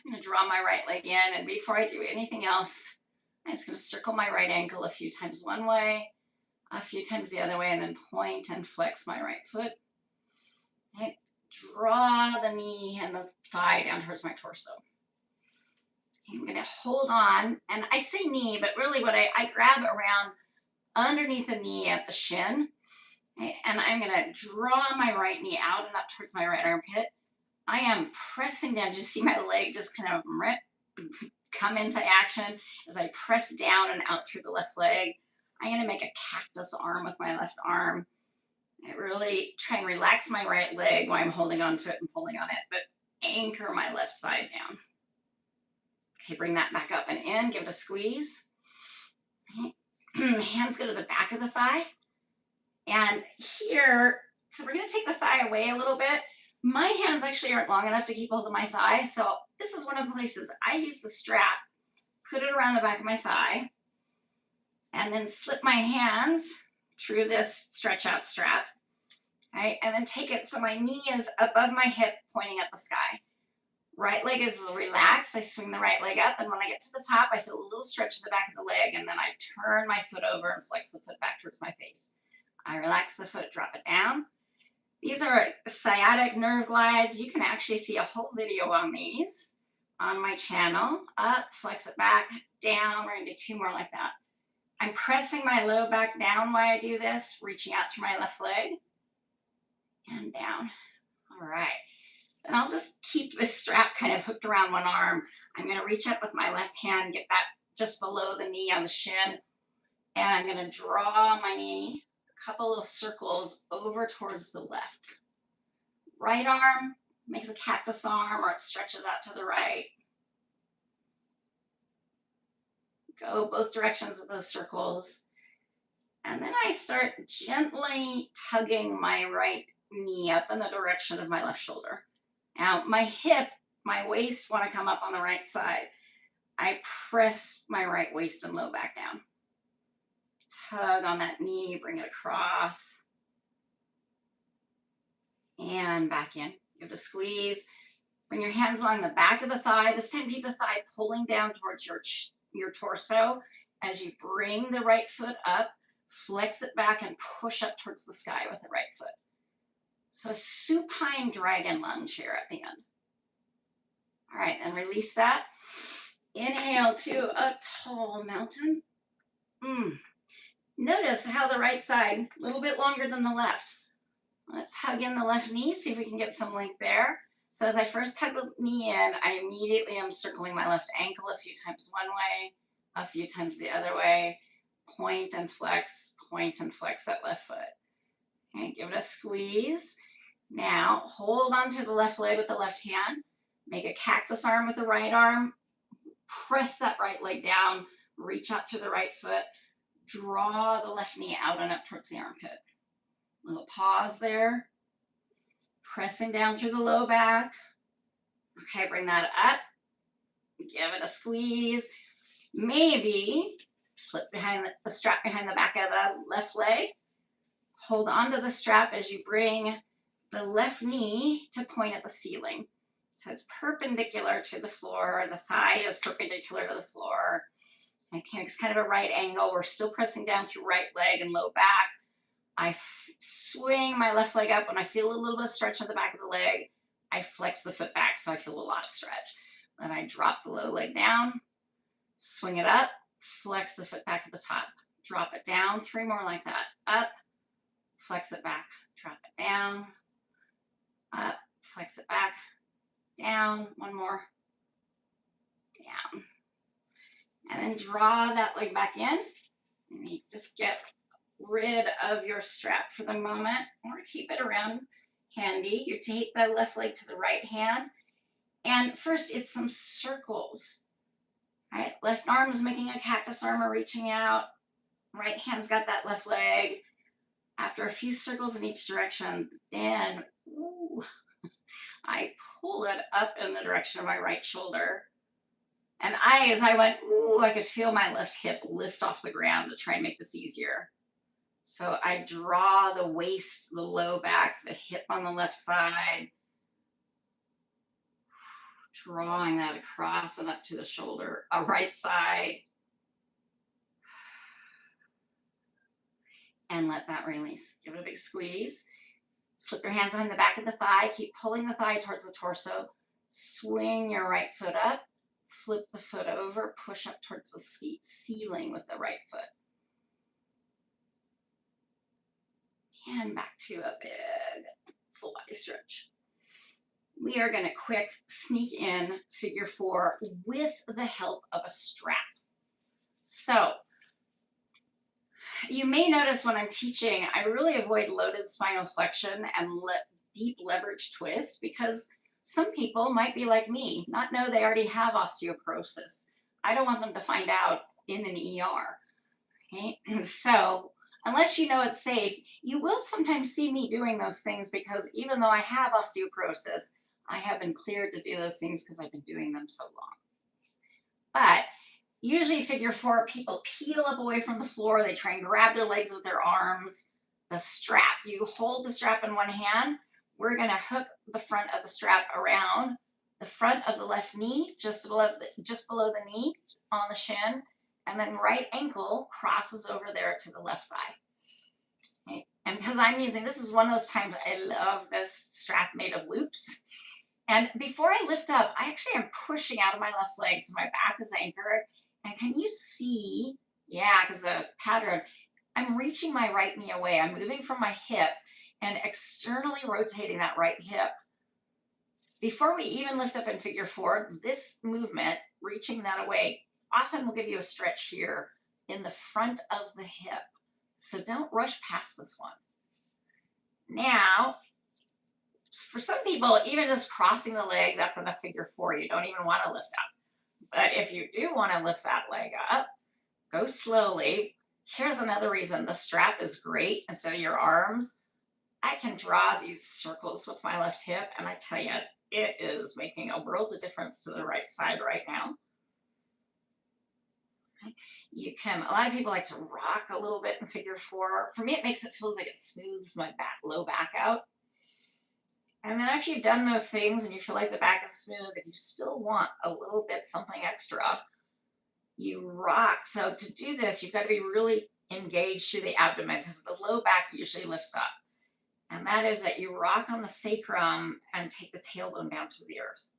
I'm going to draw my right leg in, and before I do anything else, I'm just going to circle my right ankle a few times one way, a few times the other way, and then point and flex my right foot. Okay. Draw the knee and the thigh down towards my torso. I'm going to hold on, and I say knee, but really what I grab around underneath the knee at the shin, okay, and I'm going to draw my right knee out and up towards my right armpit. I am pressing down. Just see my leg just kind of come into action as I press down and out through the left leg. I'm going to make a cactus arm with my left arm. I really try and relax my right leg while I'm holding on to it and pulling on it, but anchor my left side down. Okay, bring that back up and in. Give it a squeeze. Okay. Hands go to the back of the thigh. And here, so we're going to take the thigh away a little bit. My hands actually aren't long enough to keep hold of my thigh, so this is one of the places I use the strap. put it around the back of my thigh, and then slip my hands through this stretch out strap, right? And then take it so my knee is above my hip, pointing at the sky. Right leg is relaxed. I swing the right leg up, and when I get to the top, I feel a little stretch in the back of the leg, and then I turn my foot over and flex the foot back towards my face. I relax the foot, drop it down. These are sciatic nerve glides. You can actually see a whole video on these on my channel. Up, flex it back, down. We're gonna do 2 more like that. I'm pressing my low back down while I do this, reaching out through my left leg and down. All right. Then I'll just keep this strap kind of hooked around one arm. I'm going to reach up with my left hand, get that just below the knee on the shin, and I'm going to draw my knee a couple of circles over towards the left. Right arm makes a cactus arm, or it stretches out to the right. Go both directions with those circles. And then I start gently tugging my right knee up in the direction of my left shoulder. Now, my hip, my waist want to come up on the right side. I press my right waist and low back down. Tug on that knee, bring it across. And back in. Give it a squeeze. Bring your hands along the back of the thigh. This time keep the thigh pulling down towards your torso. As you bring the right foot up, flex it back and push up towards the sky with the right foot. So supine dragon lunge here at the end. All right, and release that. Inhale to a tall mountain. Notice how the right side, a little bit longer than the left. Let's hug in the left knee, see if we can get some length there. So as I first hug the knee in, I immediately am circling my left ankle a few times one way, a few times the other way. Point and flex that left foot. Okay, give it a squeeze. Now, hold onto the left leg with the left hand. Make a cactus arm with the right arm. Press that right leg down. Reach out to the right foot. Draw the left knee out and up towards the armpit. Little pause there. Pressing down through the low back. Okay, bring that up. Give it a squeeze. Maybe slip behind the strap behind the back of the left leg. Hold onto the strap as you bring the left knee to point at the ceiling. So it's perpendicular to the floor. The thigh is perpendicular to the floor. It's kind of a right angle. We're still pressing down through right leg and low back. I swing my left leg up. When I feel a little bit of stretch on the back of the leg, I flex the foot back so I feel a lot of stretch. Then I drop the low leg down, swing it up, flex the foot back at the top. Drop it down, 3 more like that. Up, flex it back, drop it down, up, flex it back, down, 1 more, down. And then draw that leg back in. And you just get rid of your strap for the moment, or keep it around handy. You take the left leg to the right hand, and first it's some circles. Right, left arm is making a cactus arm or reaching out. Right hand's got that left leg. After a few circles in each direction, then I pull it up in the direction of my right shoulder. And as I went, I could feel my left hip lift off the ground to try and make this easier. So I draw the waist, the low back, the hip on the left side, drawing that across and up to the shoulder, right side, and let that release. Give it a big squeeze. Slip your hands behind the back of the thigh. Keep pulling the thigh towards the torso. Swing your right foot up. Flip the foot over. Push up towards the ceiling with the right foot. And back to a big full body stretch. We are going to quick sneak in figure 4 with the help of a strap. So you may notice when I'm teaching, I really avoid loaded spinal flexion and deep leverage twist, because some people might be like me, not know they already have osteoporosis. I don't want them to find out in an ER. Okay? So unless you know it's safe, you will sometimes see me doing those things, because even though I have osteoporosis, I have been cleared to do those things because I've been doing them so long. But Usually figure four, people peel up away from the floor. They try and grab their legs with their arms. The strap, you hold the strap in one hand. We're gonna hook the front of the strap around the front of the left knee, just below the knee on the shin, and then right ankle crosses over there to the left thigh. Okay. And because I'm using, this is one of those times I love this strap made of loops. And before I lift up, I actually am pushing out of my left leg so my back is anchored. And can you see? Yeah, because the pattern, I'm reaching my right knee away. I'm moving from my hip and externally rotating that right hip. Before we even lift up in figure four, this movement, reaching that away, often will give you a stretch here in the front of the hip. So don't rush past this one. Now, for some people, even just crossing the leg, that's enough figure four. You don't even want to lift up. But if you do want to lift that leg up, go slowly. Here's another reason the strap is great instead of your arms. I can draw these circles with my left hip, and I tell you, it is making a world of difference to the right side right now. You can, a lot of people like to rock a little bit in figure four. For me, feels like it smooths my low back out. And then after you've done those things and you feel like the back is smooth, if you still want a little bit something extra, you rock. So to do this, you've got to be really engaged through the abdomen because the low back usually lifts up. And that is that you rock on the sacrum and take the tailbone down to the earth.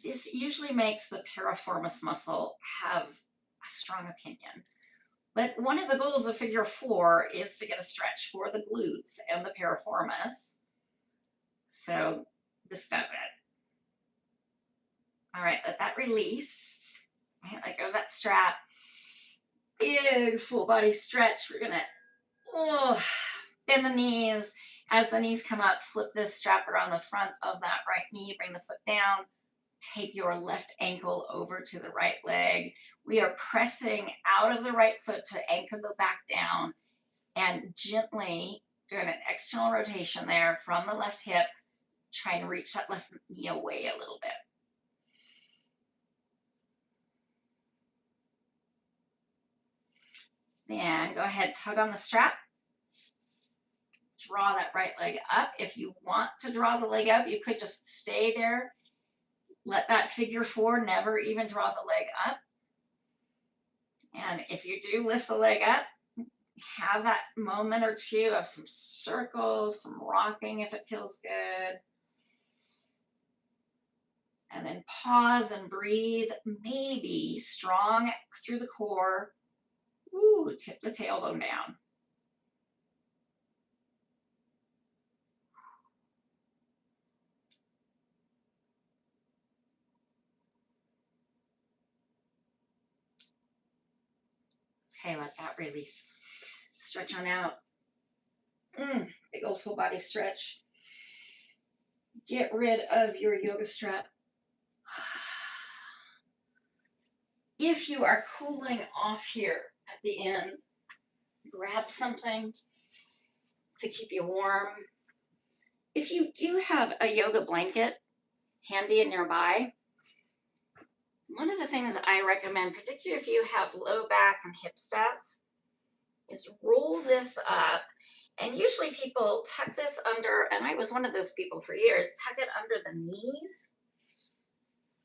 This usually makes the piriformis muscle have a strong opinion. But one of the goals of figure four is to get a stretch for the glutes and the piriformis. So this does it. All right, let that release. Right, let go of that strap. Big full body stretch. We're gonna bend the knees. As the knees come up, flip this strap around the front of that right knee, bring the foot down. Take your left ankle over to the right leg. We are pressing out of the right foot to anchor the back down and gently doing an external rotation there from the left hip, trying to reach that left knee away a little bit. Then go ahead, tug on the strap. Draw that right leg up. If you want to draw the leg up, you could just stay there. Let that figure four never even draw the leg up. And if you do lift the leg up, have that moment or two of some circles, some rocking if it feels good. And then pause and breathe, maybe strong through the core. Ooh, tip the tailbone down. Okay, let that release. Stretch on out. Big old full body stretch. Get rid of your yoga strap. If you are cooling off here at the end, grab something to keep you warm. If you do have a yoga blanket handy and nearby, one of the things I recommend, particularly if you have low back and hip stuff, is roll this up. And usually people tuck this under, and I was one of those people for years, tuck it under the knees.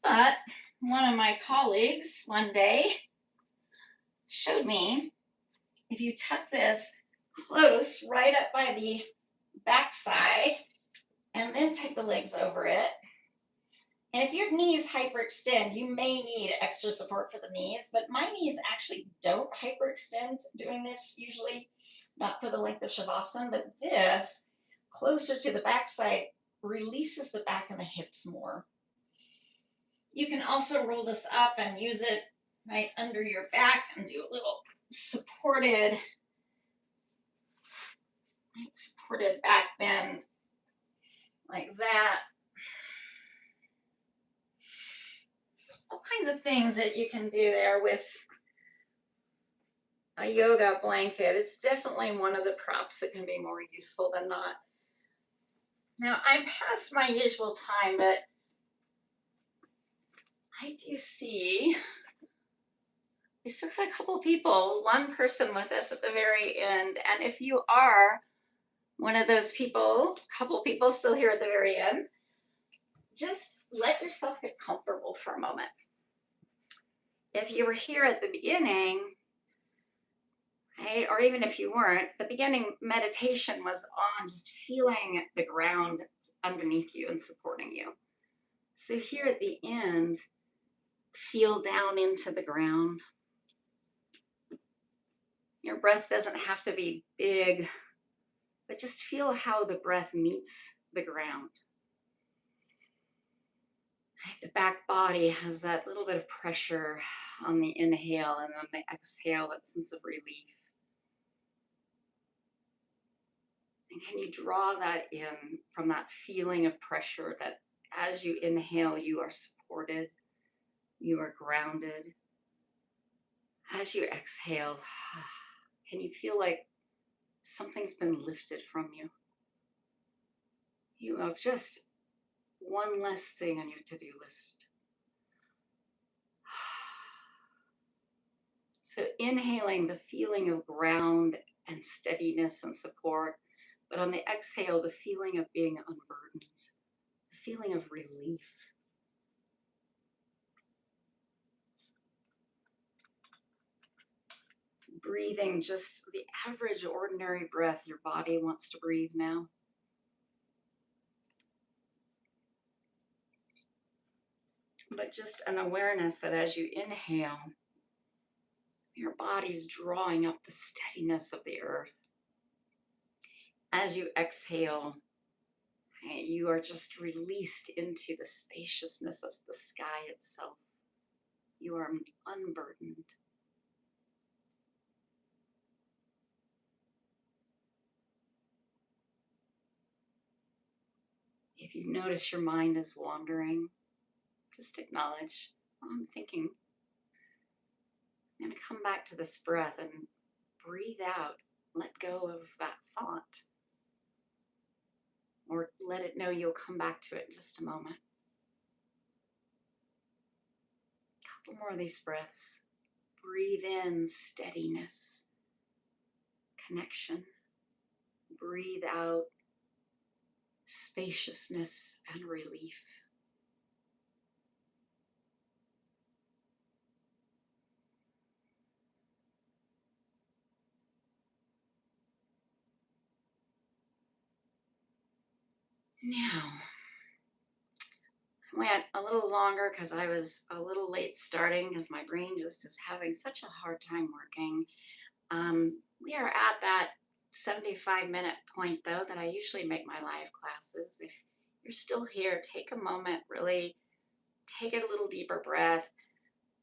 But one of my colleagues one day showed me if you tuck this close right up by the backside and then take the legs over it. And if your knees hyperextend, you may need extra support for the knees, but my knees actually don't hyperextend doing this usually, not for the length of Shavasana, but this closer to the backside releases the back and the hips more. You can also roll this up and use it right under your back and do a little supported back bend like that. All kinds of things that you can do there with a yoga blanket. It's definitely one of the props that can be more useful than not. Now, I'm past my usual time, but I do see we still got a couple people, one person with us at the very end. And if you are one of those people, couple people still here at the very end, just let yourself get comfortable for a moment. If you were here at the beginning, right, or even if you weren't, the beginning meditation was on just feeling the ground underneath you and supporting you. So here at the end, feel down into the ground. Your breath doesn't have to be big, but just feel how the breath meets the ground. The back body has that little bit of pressure on the inhale, and then the exhale, that sense of relief. And can you draw that in from that feeling of pressure, that as you inhale, you are supported, you are grounded. As you exhale, can you feel like something's been lifted from you? You have just one less thing on your to-do list. So inhaling, the feeling of ground and steadiness and support, but on the exhale, the feeling of being unburdened, the feeling of relief. Breathing just the average, ordinary breath your body wants to breathe now. But just an awareness that as you inhale, your body's drawing up the steadiness of the earth. As you exhale, you are just released into the spaciousness of the sky itself. You are unburdened. If you notice your mind is wandering, just acknowledge, oh, I'm thinking. I'm going to come back to this breath and breathe out. Let go of that thought. Or let it know you'll come back to it in just a moment. A couple more of these breaths. Breathe in steadiness, connection. Breathe out spaciousness and relief. Now, I went a little longer because I was a little late starting because my brain just is having such a hard time working. We are at that 75-minute point, though, that I usually make my live classes. If you're still here, take a moment, really take a little deeper breath.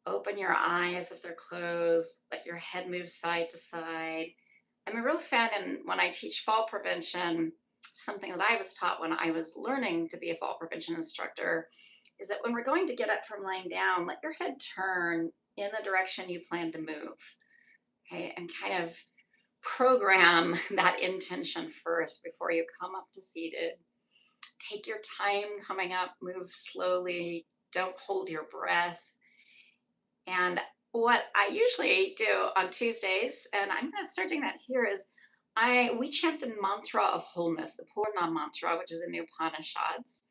Open your eyes if they're closed. Let your head move side to side. I'm a real fan, and when I teach fall prevention, something that I was taught when I was learning to be a fall prevention instructor is that when we're going to get up from laying down, let your head turn in the direction you plan to move, okay? And kind of program that intention first before you come up to seated. Take your time coming up, move slowly, don't hold your breath. And what I usually do on Tuesdays, and I'm going to start doing that here, is we chant the mantra of wholeness, the Purna mantra, which is in the Upanishads.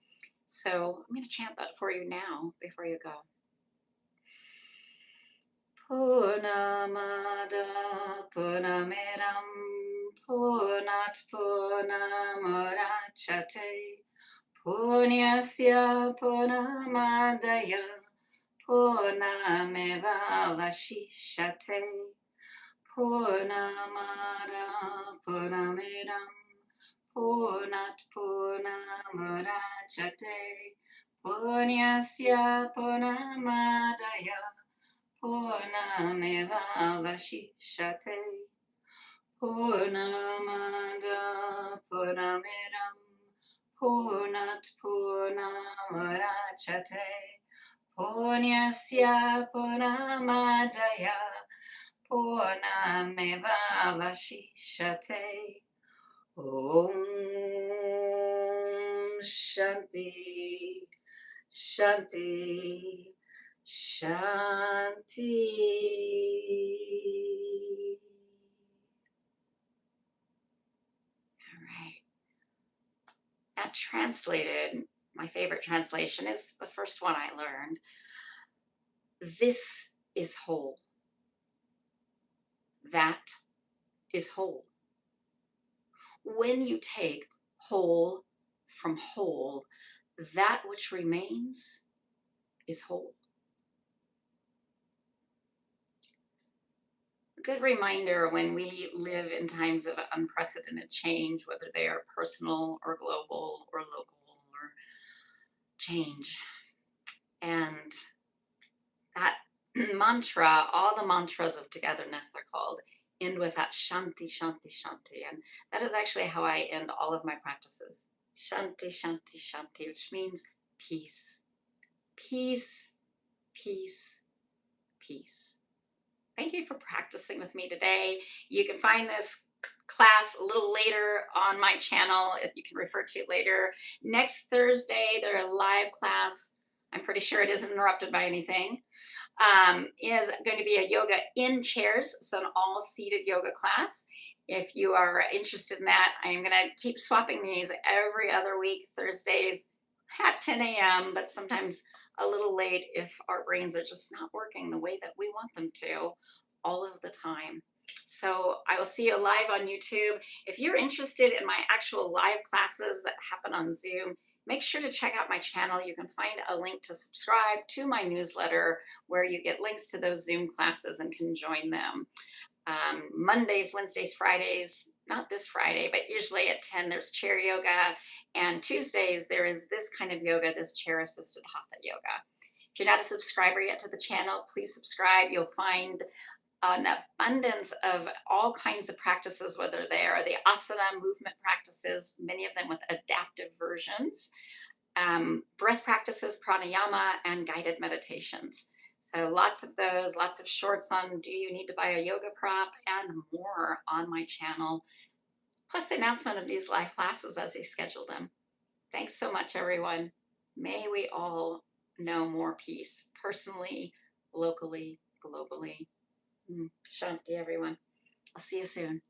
So I'm going to chant that for you now before you go. Purnamada Purnamiram Purnat Purnamurachate Purnasya Purnamadaya Purnameva Vashishate Purnamada Purnamiram Purnat Purnamurachate Purnasya Purnamadaya Purnameva Vashishate Purnamada Purnamiram Purnat Purnamurachate Purnasya Purnamadaya Purnameva Vashishate. Om Shanti Shanti Shanti. All right. Now, translated, my favorite translation is the first one I learned. This is whole. That is whole. When you take whole from whole, that which remains is whole. A good reminder when we live in times of unprecedented change, whether they are personal or global or local or change. And that mantra, all the mantras of togetherness, they're called, end with that shanti, shanti, shanti. And that is actually how I end all of my practices. Shanti, shanti, shanti, which means peace, peace, peace, peace. Thank you for practicing with me today. You can find this class a little later on my channel. You can refer to it later. Next Thursday, they're a live class. I'm pretty sure it isn't interrupted by anything. Is going to be a yoga in chairs, so an all seated yoga class. If you are interested in that, I'm going to keep swapping these every other week, Thursdays at 10 a.m., but sometimes a little late if our brains are just not working the way that we want them to all of the time. So I will see you live on YouTube. If you're interested in my actual live classes that happen on Zoom, make sure to check out my channel. You can find a link to subscribe to my newsletter where you get links to those Zoom classes and can join them. Mondays, Wednesdays, Fridays, not this Friday, but usually at 10, there's chair yoga. And Tuesdays, there is this kind of yoga, this chair-assisted hatha yoga. If you're not a subscriber yet to the channel, please subscribe. You'll find an abundance of all kinds of practices, whether they are the asana movement practices, many of them with adaptive versions, breath practices, pranayama, and guided meditations. So lots of those, lots of shorts on do you need to buy a yoga prop and more on my channel, plus the announcement of these live classes as they schedule them. Thanks so much, everyone. May we all know more peace, personally, locally, globally. Shanti, everyone. I'll see you soon.